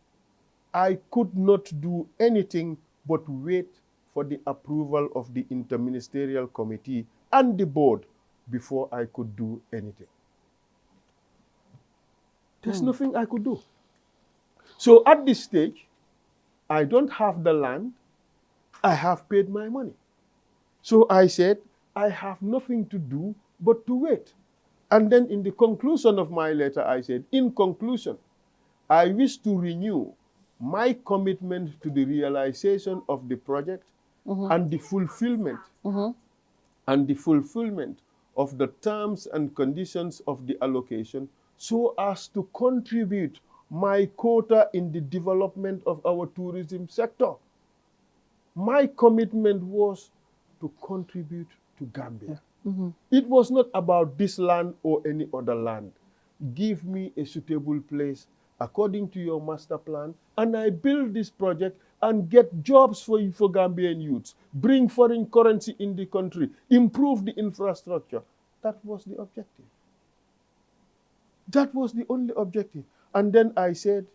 I could not do anything but wait for the approval of the interministerial committee and the board before I could do anything. There's nothing I could do. So at this stage, I don't have the land. I have paid my money. So I said, I have nothing to do but to wait. And then in the conclusion of my letter, I said, in conclusion, I wish to renew my commitment to the realization of the project and the fulfillment of the terms and conditions of the allocation so as to contribute my quota in the development of our tourism sector. My commitment was to contribute to Gambia. It was not about this land or any other land. Give me a suitable place according to your master plan, and I build this project and get jobs for Gambian youths, bring foreign currency in the country, improve the infrastructure. That was the objective. That was the only objective. And then I said,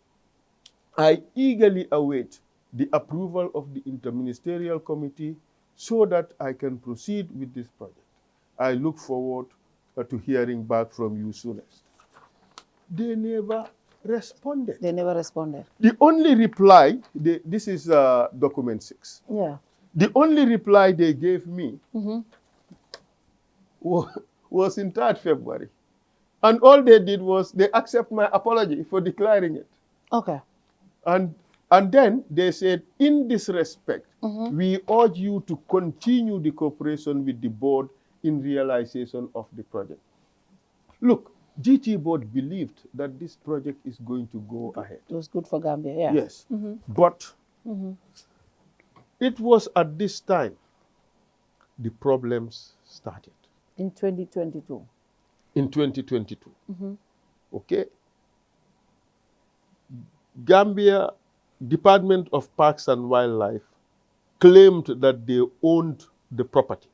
I eagerly await the approval of the interministerial committee so that I can proceed with this project. I look forward to hearing back from you soonest. They never responded. They never responded. The only reply, this is document 6. Yeah. The only reply they gave me was in 3rd February. And all they did was they accept my apology for declaring it. Okay. And then they said, in this respect, we urge you to continue the cooperation with the board in realization of the project. Look, GT board believed that this project is going to go ahead. It was good for Gambia, yeah. Yes. But it was at this time the problems started. In 2022. In 2022. Okay? Gambia Department of Parks and Wildlife claimed that they owned the property,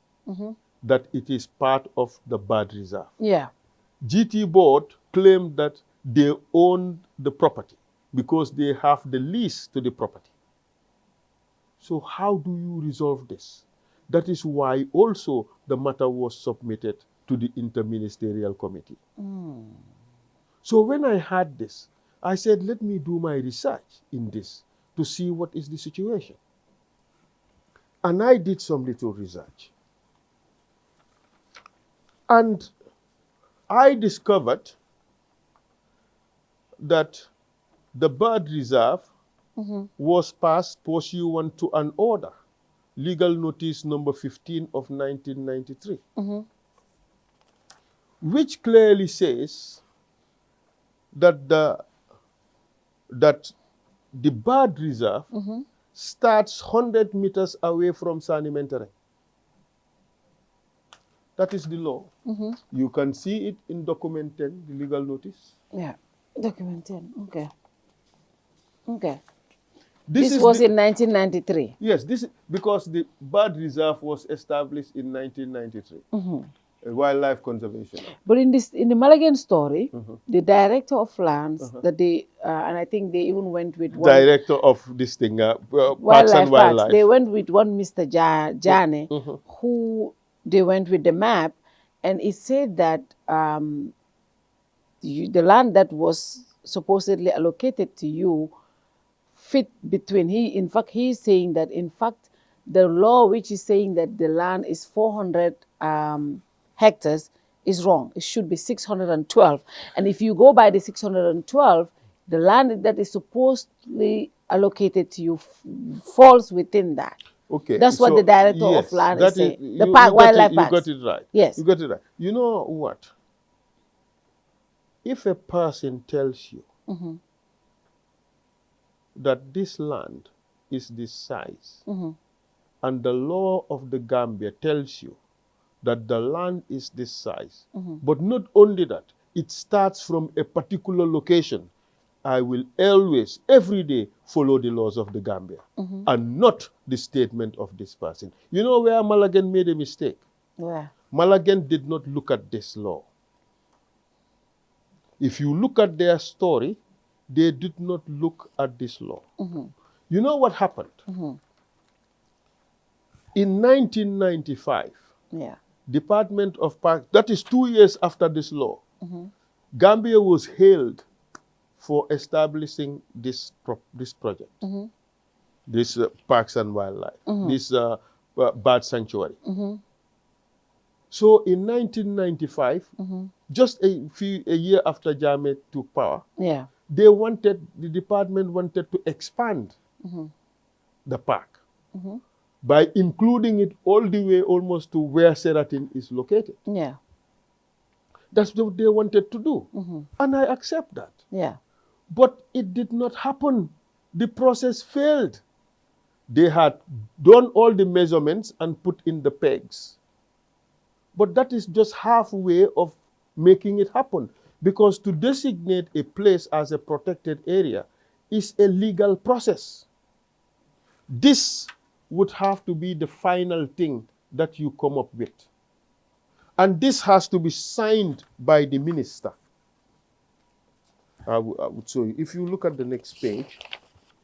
that it is part of the bird reserve. Yeah. GT board claimed that they owned the property because they have the lease to the property. So how do you resolve this? That is why also the matter was submitted to the interministerial committee. So when I had this, I said, let me do my research in this to see what is the situation. And I did some little research. And I discovered that the bird reserve was passed pursuant to an order, legal notice number 15 of 1993, which clearly says that the bird reserve starts 100 meters away from Sanimentering. That is the law. You can see it in document 10, the legal notice. Yeah, document 10, okay. Okay. This was in 1993? Yes, because the bird reserve was established in 1993. A wildlife conservation. But in the Malagan story, the director of lands, that they and I think they even went with one director of this thing, Parks and Wildlife. Parks. They went with one Mr. Jane, who they went with the map, and it said that the land that was supposedly allocated to you fit between. In fact, he's saying that the law which is saying that the land is 400 hectares is wrong. It should be 612. And if you go by the 612, the land that is supposedly allocated to you falls within that. Okay. That's what the director of land is saying. The wildlife parks. You got it right. Yes. You got it right. You know what? If a person tells you that this land is this size, and the law of the Gambia tells you that the land is this size, but not only that, it starts from a particular location, I will always, every day, follow the laws of the Gambia and not the statement of this person. You know where Malagan made a mistake? Where? Malagan did not look at this law. If you look at their story, they did not look at this law. You know what happened? In 1995, Yeah. Department of Parks, that is 2 years after this law, Gambia was hailed for establishing this project, this Parks and Wildlife, this bird sanctuary. So in 1995, just a year after Jammeh took power, Yeah. the department wanted to expand the park by including it all the way almost to where Seratin is located. Yeah. That's what they wanted to do. And I accept that. Yeah. But it did not happen. The process failed. They had done all the measurements and put in the pegs. But that is just halfway of making it happen. Because to designate a place as a protected area is a legal process. This would have to be the final thing that you come up with. And this has to be signed by the minister. I would show you. If you look at the next page,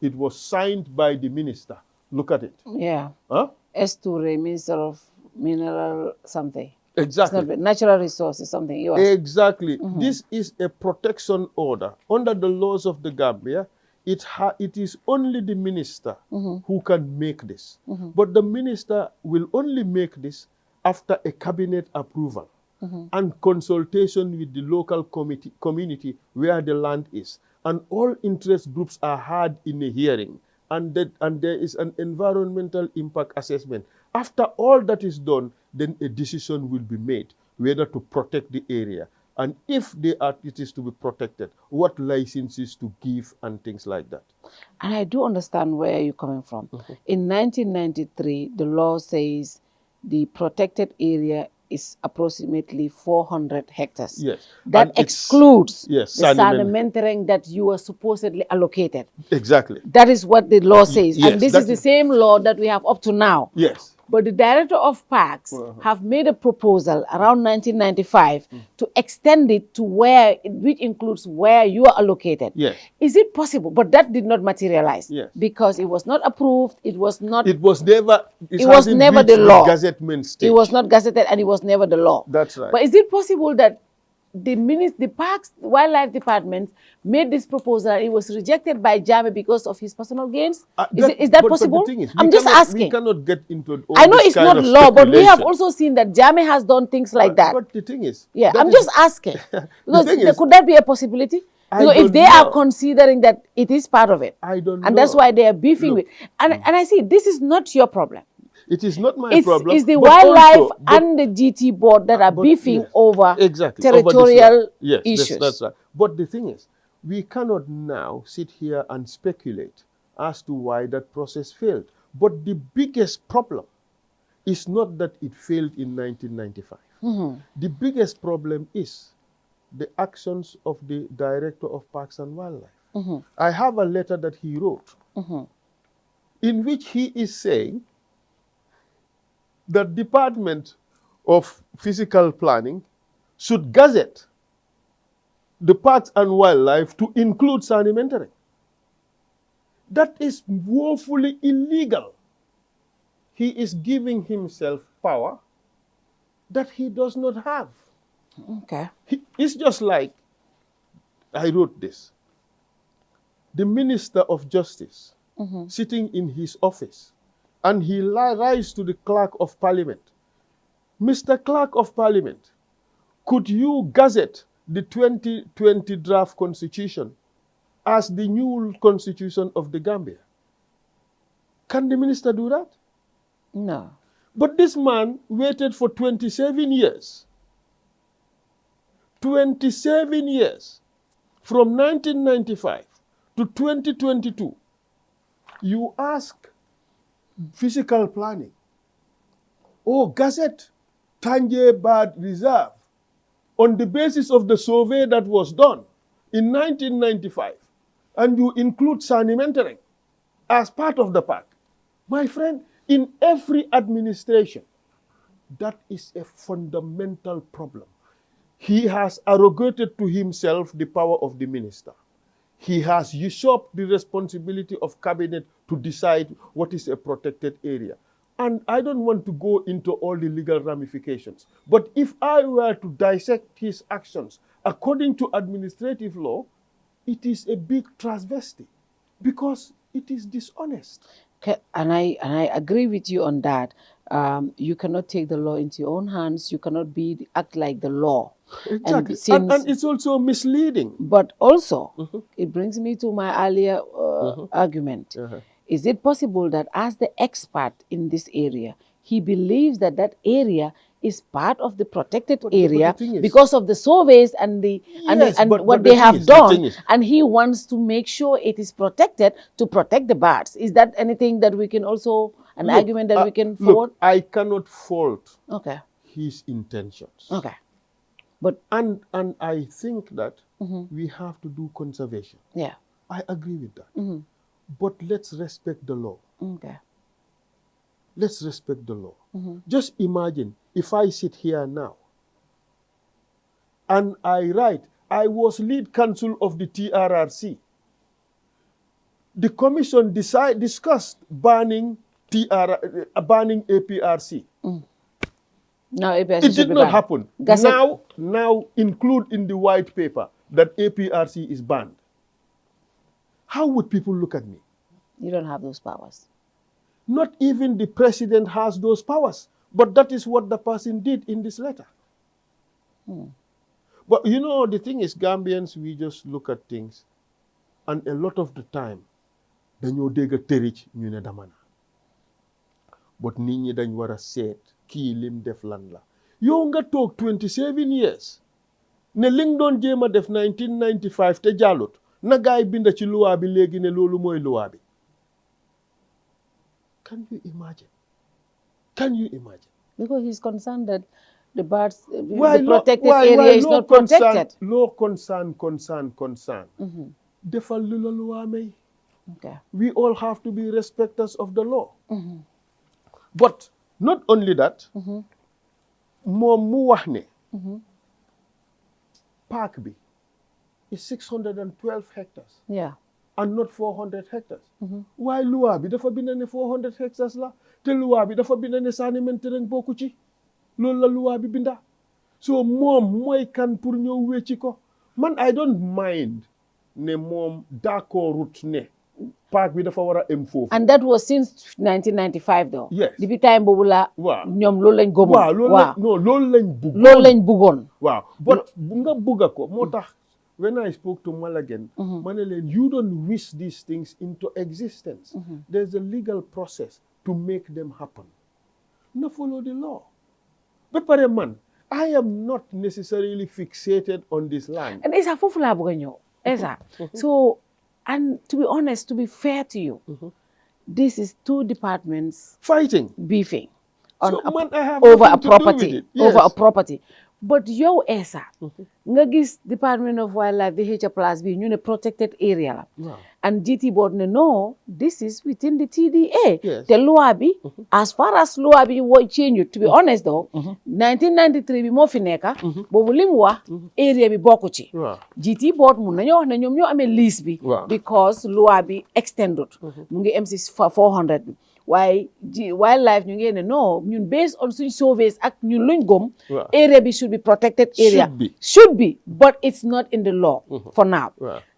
it was signed by the minister. Look at it. Yeah. Huh? Esture, Minister of Mineral something. Exactly. It's not natural resources, something. You are. Exactly. This is a protection order. Under the laws of the Gambia, it is only the minister who can make this. But the minister will only make this after a cabinet approval and consultation with the local community where the land is. And all interest groups are heard in a hearing. And there is an environmental impact assessment. After all that is done, then a decision will be made whether to protect the area. And if it is to be protected, what licenses to give and things like that. And I do understand where you're coming from. In 1993, the law says the protected area is approximately 400 hectares. Yes. That And excludes yes, the sedimentary that you were supposedly allocated. Exactly. That is what the law says. Yes, and this is the same law that we have up to now. Yes. But the director of parks have made a proposal around 1995 to extend it to which includes where you are allocated. Yes. Is it possible? But that did not materialize. Yes. Because it was not approved. It was not. It was never. It was never the law. Gazettement stage. It was not gazetted, and it was never the law. That's right. But is it possible that the Parks Wildlife Department made this proposal and it was rejected by Jammeh because of his personal gains? Is that possible? But the thing is, I'm just asking. We cannot get into all I know this it's kind not of law, but we have speculation. also seen that Jammeh has done things like that. But the thing is, Yeah, I'm just asking. Because could that be a possibility? Because if they are considering that it is part of it, I don't know. and that's why they are beefing with. And I see this is not your problem. It is not my problem. It's the but wildlife also, and the GT board that are beefing over territorial issues. That's right. But the thing is, we cannot now sit here and speculate as to why that process failed. But the biggest problem is not that it failed in 1995. The biggest problem is the actions of the Director of Parks and Wildlife. I have a letter that he wrote in which he is saying the Department of Physical Planning should gazette the Parks and Wildlife to include sedimentary. That is woefully illegal. He is giving himself power that he does not have. Okay. It's just like, I wrote this, the Minister of Justice sitting in his office, and he writes to the Clerk of Parliament, Mr. Clerk of Parliament, could you gazette the 2020 draft constitution as the new constitution of the Gambia? Can the minister do that? No. But this man waited for 27 years. 27 years. From 1995 to 2022. You ask physical planning. Oh, Gazette, Tanje Bad Reserve, on the basis of the survey that was done in 1995, and you include Sanimentering as part of the park. My friend, in every administration, that is a fundamental problem. He has arrogated to himself the power of the minister. He has usurped the responsibility of cabinet to decide what is a protected area. And I don't want to go into all the legal ramifications. But if I were to dissect his actions according to administrative law, it is a big travesty because it is dishonest. Okay, and I agree with you on that. You cannot take the law into your own hands. You cannot act like the law. Exactly. And it's also misleading. But also, it brings me to my earlier argument. Is it possible that as the expert in this area, he believes that that area is part of the protected area because of the surveys and what they have done, and he wants to make sure it is protected to protect the birds? Is that anything that we can also, argument that we can forward? Look, I cannot fault his intentions. Okay. But and I think that we have to do conservation. Yeah. I agree with that. But let's respect the law. Okay. Let's respect the law. Just imagine if I sit here now and I write, I was lead counsel of the TRRC. The commission discussed banning APRC. Now APRC it did not happen. Now include in the white paper that APRC is banned. How would people look at me? You don't have those powers. Not even the president has those powers. But that is what the person did in this letter. But you know, the thing is, Gambians, we just look at things, and a lot of the time, dañoo dégg tërëj ñu ne dama na. But nit ñi dañ war a seet kii lim def lan la. Yow nga toog 27 years ne li nga doon jéem a def 1995 te jàllut na gaay binda ci luwaa bi léegi ne loolu mooy luwaa bi. Can you imagine? Can you imagine? Because he's concerned that the birds, the protected area is not protected. Law concern. Defal lu la luwaa may. Okay. We all have to be respecters of the law. But not only that, moom mu wax ne park bi is 612 hectares. Yeah. And not 400 hectares. Why luwa bi dafa bind ne 400 hectares la te luwa bi dafa bind ne Sanimentering bokku ci. Loolu la luwa bi binda. So moom mooy kan pour ñëw wecci ko. Man I don't mind ne moom d'accordut ne park bi dafa war a am foofu. And that was since 1995 though. Yes. Depuis time boobu la ñoom loolu lañ gëmoon. Loolu lañ bëggoon. Loolu lañ bëggoon. Waaw. But nga bëgga ko moo tax when I spoke to Malagan, Manelen, you don't wish these things into existence. There's a legal process to make them happen. No, follow the law. But man, I am not necessarily fixated on this land. And Essa foofu laa bëgg a ñëw. Essa. So, and to be honest, to be fair to you, this is two departments fighting, beefing on so, I have over a to property. Do with it. Yes. Over a property. But yow Essa, nga gis Department of Wildlife, VH plus bi ñu ne protected area la. Wow. And GT board ne no, this is within the TDA. Yes. The law bi, as far as law bi will change it. To be honest though, 1993 bi moo fi nekka, boobu lim wax area bi bokku ci. GT board mun nañu wax ne ñoom ñoo amee lease bi. Because law bi extended. Mu ngi am si 400 bi. Why wildlife ñu ngi ne no ñun based on suñ surveys ak ñun luñ gom area bi should be protected area should be but it's not in the law for now.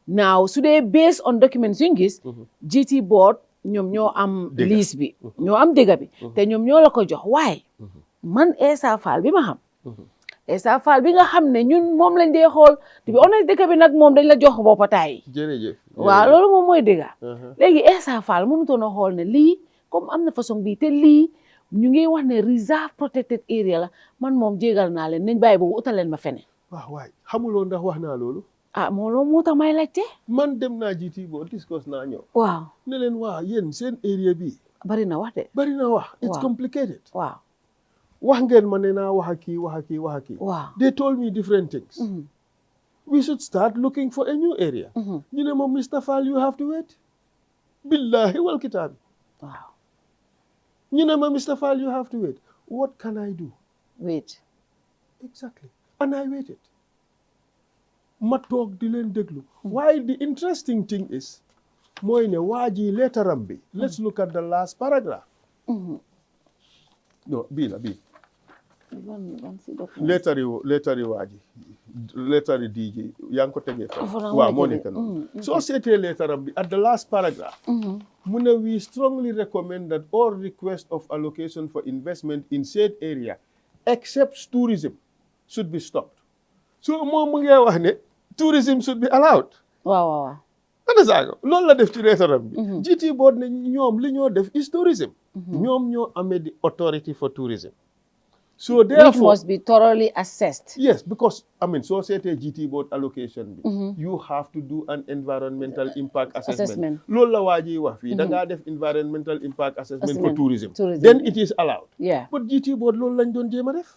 Now su dee based on documents yuñ gis GT board ñoom ñoo am lease bi ñoo am dégga bi te ñoom ñoo la ko jox waaye man Essa Faal bi ma xam Essa Faal bi nga xam ne ñun moom lañ dee xool to be honest dëkk bi nag moom dañ la jox boppataay jërëjëf waaw loolu moom mooy dégga léegi Essa Faal mënutoon a xool ne lii comme am na façon bii te lii ñu ngi wax ne reserve protected area la man moom jégal naa leen nañ bàyyi boobu utal leen ma fene. waaw waay xamuloo ndax wax naa loolu. moo tax may laajte. man dem naa GT boo discuss naa ñëw. waaw ne leen waa yéen seen area bi bari na wax de. bari na wax. It's Wow. complicated. Waaw. wax ngeen ma ne naa wax ak kii wax ak kii wax ak kii. Wow. They told me different things. We should start looking for a new area. ñu ne ma Mr. Fall, you have to wait. Billahi wal kitaabi. Wow. ñu ne ma Mr. Fall, you have to wait. What can I do? Wait. Exactly. And I waited. ma toog di leen déglu. While the interesting thing is, mooy ne waa ji leetaram bi. Let's look at the last paragraph. No, bii la bii. leetari waa ji. leetari DG yaa ngi ko tegee fa. waaw moo nekk noonu. soo seetee leetaram bi at the last paragraph. mu ne we strongly recommend that all requests of allocation for investment in said area except tourism should be stopped. So moom mu ngi wax ne tourism should be allowed. waaw. ana saaga loolu la def ci leetaram bi. GT board ne ñoom li ñoo def is tourism. ñoom ñoo amee the authority for tourism. So therefore, which must be thoroughly assessed. Yes, because I mean, so say the GT board allocation, you have to do an environmental impact assessment. Lola waji wa fi da nga def environmental impact assessment for tourism. Then it is allowed. Yeah. But GT board lola lañ doon jema def.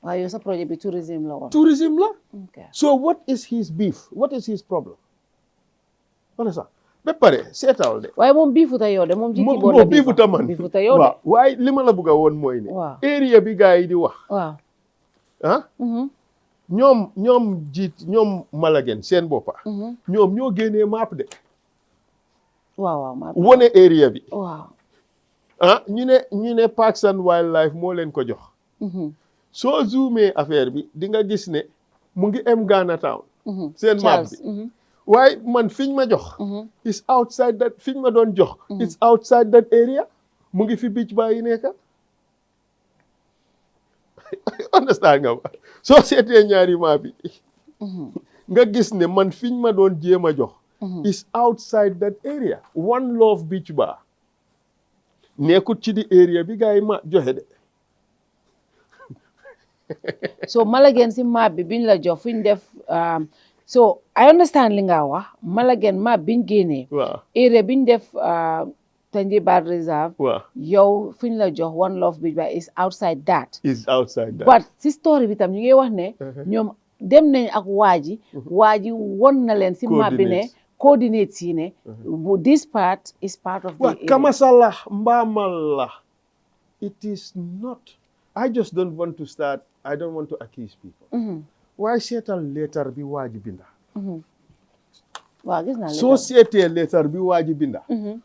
Waaw yow sa projet bi tourism la woon. Tourism la. Okay. So what is his beef? What is his problem? Wala sa. Ba pare seetal de. waaye moom biifuta yow de moom GT board la biifuta man. biifuta yow de. waaw waaye li ma la bëgg a woon mooy ne. waaw area bi gars yi di wax. waaw. ah. ñoom Malagen seen boppa. ñoom ñoo génnee map de. waaw map. wone area bi. waaw. ah ñu ne Parks and Wildlife moo leen ko jox. soo zoomé affaire bi di nga gis ne mu ngi em Ghana Town. seen map bi. waaye man fiñ ma jox. is outside that fiñ ma doon jox. it's outside that area. mu ngi fi beach ba yi nekk. understand nga ba soo seetee ñaari map bi. nga gis ne man fiñ ma doon jéem a jox. is outside that area. One Love Beach Bar. nekkut ci di area bi gars yi ma joxe de. so Malagen si map bi biñ la jox fuñ def. So I understand li nga wax Malagen map biñ génnee. waaw area biñ def Tanjibad Reserve. waaw yow fiñ la jox One Love Beach ba is outside that. is outside that. but si story bi tam ñu ngi wax ne. ñoom dem nañ ak waa ji won na leen si map bi ne. coordinates yi ne. this part is part of the area. Kamasala Mbamala. It is not. I just don't want to start. I don't want to accuse people. Why seetal letter bi waaji binda. waaw gis naa soo seetee letter bi waaji binda.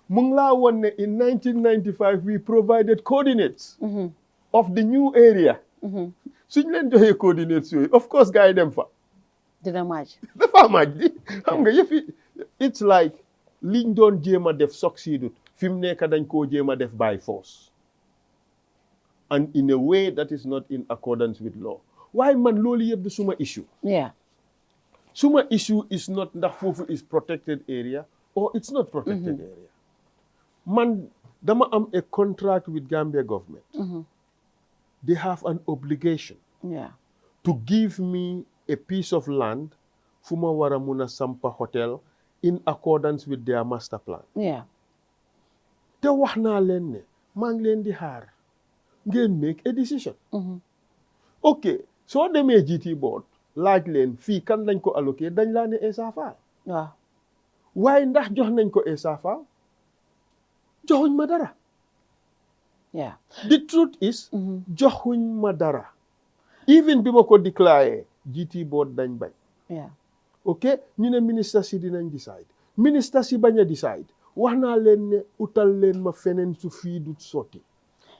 mu ngi laa woon ne in 1995 we provided coordinates. of the new area. suñ leen joxee coordinates yooyu of course gars yi dem fa. dina maaj. dafa maaj di xam nga yëfi it's like liñ doon jéem a def succeedut fi mu nekk dañ koo jéem a def by force. and in a way that is not in accordance with law. waaye man loolu yëpp du suma issue. yeah. suma issue is not ndax foofu is protected area or it's not protected area. man dama am a contract with Gambia government. They have an obligation. yeah. to give me a piece of land fu ma war a mun a sampa hotel in accordance with their master plan. yeah. te wax naa leen ne maa ngi leen di xaar ngeen make a decision. ok soo demee GT board laaj leen fii kan lañ ko alloqué dañ laa ne Essa Faal. waaw. waaye ndax jox nañ ko Essa Faal joxuñ ma dara. yeah. the truth is. joxuñ ma dara. even bi ma ko déclaré GT board dañ bañ. yeah. ok ñu ne ministre si dinañ decide ministre si bañ a decide wax naa leen ne utal leen ma feneen su fii du sotti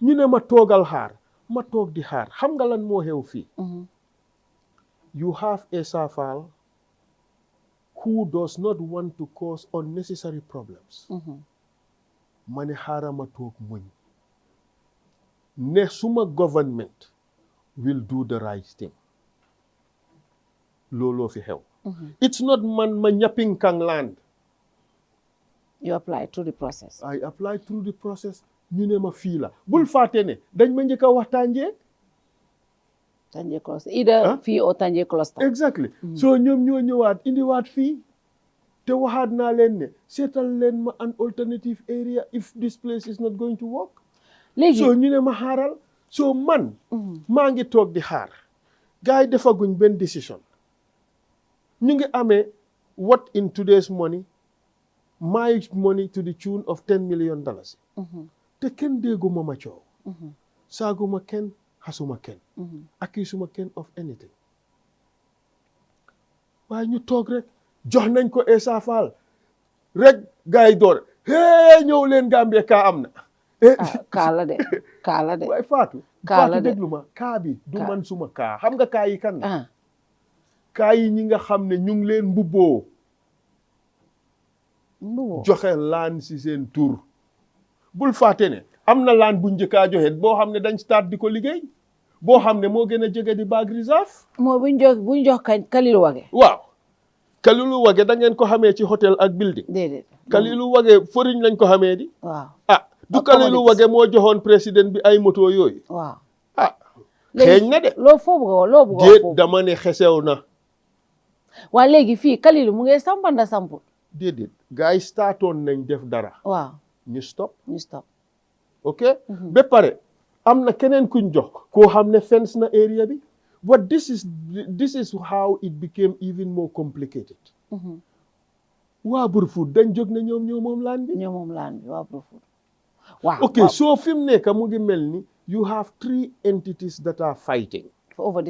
ñu ne ma toogal xaar ma toog di xaar xam nga lan moo xew fii. you have Essa Faal who does not want to cause unnecessary problems. ma ne xaaral ma toog muñ ne suma government will do the right thing. looloo fi xew. it's not man ma ñapping kang land. you apply through the process. I apply through the process ñu ne ma fii la bul fàtte ne dañ ma njëkk a waxtaanjee. Tanje cluster either fii or Tanje cluster. exactly so ñoom ñoo ñëwaat indiwaat fii te waxaat naa leen ne seetal leen ma an alternative area if this place is not going to work. léegi so ñu ne ma xaaral so man maa ngi toog di xaar gars yi defaguñ benn décision ñu ngi amee what in today's money my money to the tune of $10 million te kenn dégguma ma coow saaguma kenn xasuma kenn accusuma kenn of anything waaye ñu toog rek jox nañ ko Essa Faal rek gars yi door ñëw leen Gambie kaa am na kaa la de waaye Fatou déglu ma kaa bi du man suma kaa xam nga kaa yi kan la kaa yi ñi nga xam ne ñu ngi leen mbubboo joxe laan si seen tur bul fàtte ne am na laan bu njëkkaa joxe boo xam ne dañ start di ko liggéey boo xam ne moo gën a jege di Baag Reserve moo buñ jox Kalilu Wage waaw Kalilu Wage da ngeen ko xamee ci hôtel ak building déedéet Kalilu Wage foriñ lañ ko xamee di waaw du Kalilu Wage moo joxoon président bi ay moto yooyu waaw xeeñ na de loo foofu loo bëgg déet dama ne xesew na waa léegi fii Kalilu mu ngi sampanda samput déedéet gars yi startoon nañ def dara waaw ñu stop ok ba pare am na keneen kuñ jox koo xam ne fence na area bi but this is how it became even more complicated waa Brufut dañ jóg ne ñoo moom laan bi waa Brufut waaw ok so fi mu nekk mu ngi mel ni you have 3 entities that are fighting over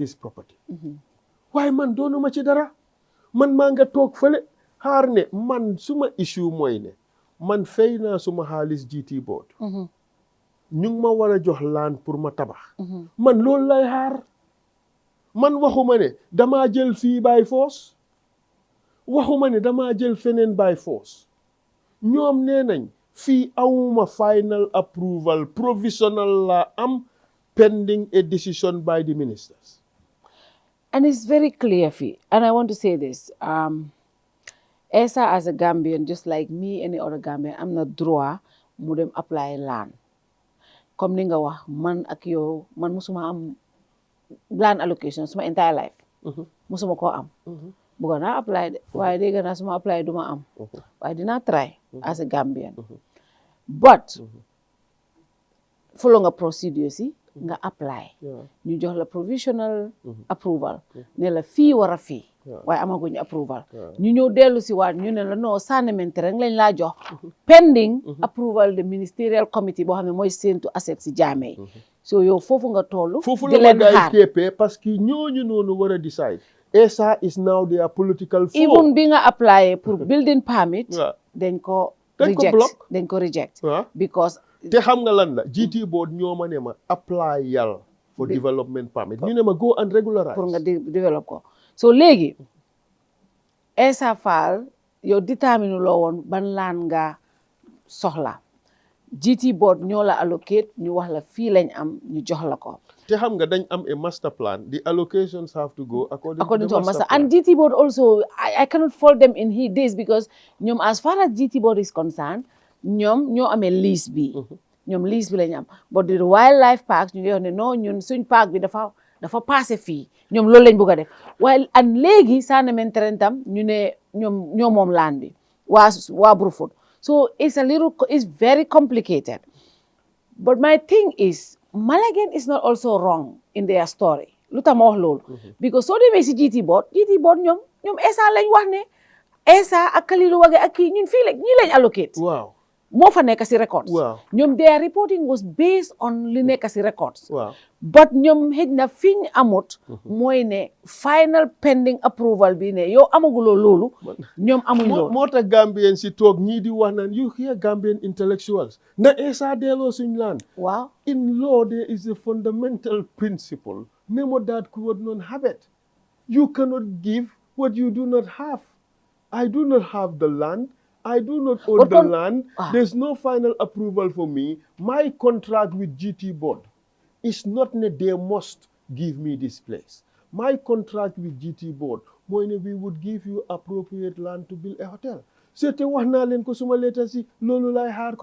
this property waaye man doonuma ci dara man maa nga toog fële xaar ne man suma issue mooy ne man fay naa suma xaalis GT board ñu ngi ma war a jox laan pour ma tabax man loolu lay xaar man waxuma ne damaa jël fii by force waxuma ne damaa jël feneen by force ñoom nee nañ fii awuma final approval provisional la am pending a decision by the ministers. And it's very clear fii and I want to say this Essa as a Gambian just like me any other Gambian am na droit mu dem apply land comme ni nga wax man ak yow man musuma am land allocation suma entire life musuma koo am bëggoon naa apply de waaye dégg naa suma apply duma am waaye dinaa try as a Gambian but follow nga procedure si nga apply ñu jox la provisional approval ne la fii war a fii waaye amaguñ approval ñu ñëw dellu si waat ñu ne la non sànnimente rek lañ laa jox pending approval de ministerial committee boo xam ne mooy séentu asset si jaame yi so yow foofu nga toll foofu la ma gaay képpee parce que ñooñu noonu war a decide Essa is now their political foe even bi nga apply pour building permit dañ ko reject because te xam nga lan la GT board ñoo ma ne ma apply yàlla for development permit ñu ne ma go and regularize pour nga develop ko so léegi Essa Faal yow détermine loo woon ban laan nga soxla GT board ñoo la allocate ñu wax la fii lañ am ñu jox la ko te xam nga dañ am a master plan the allocations have to go according to the master and GT board also I cannot fault them in this because ñoom as far as GT board is concerned ñoom ñoo amee lease bi ñoom lease bi lañu am but the wildlife park ñu ngi wax ne non ñun suñ park bi dafa passé fii ñoom loolu lañ bëgg a def waaye and léegi Sanementere tam ñu ne ñoo moom laan bi waa Brufut so it's very complicated but my thing is Malagen is not also wrong in their story lu tax ma wax loolu because soo demee si GT board ñoom Essa lañ wax ne Essa ak Kalilu Wage ak kii ñun fii ñii lañ allocate waaw moo fa nekk si records ñoom their reporting was based on li nekk si records but ñoom xëj na fi ñu amut mooy ne final pending approval bi ne yow amaguloo loolu ñoom amuñ loolu moo tax Gambien si toog ñii di wax naan you hear Gambian intellectuals na Essa delloo suñ land waaw in law there is a fundamental principle nemo dat quod non habet you cannot give what you do not have I do not have the land I do not own the land. There's no final approval for me. My contract with GT board is not that they must give me this place. My contract with GT board, we would give you appropriate land to build a hotel. So te wax naa leen ko suma letter si loolu lay xaar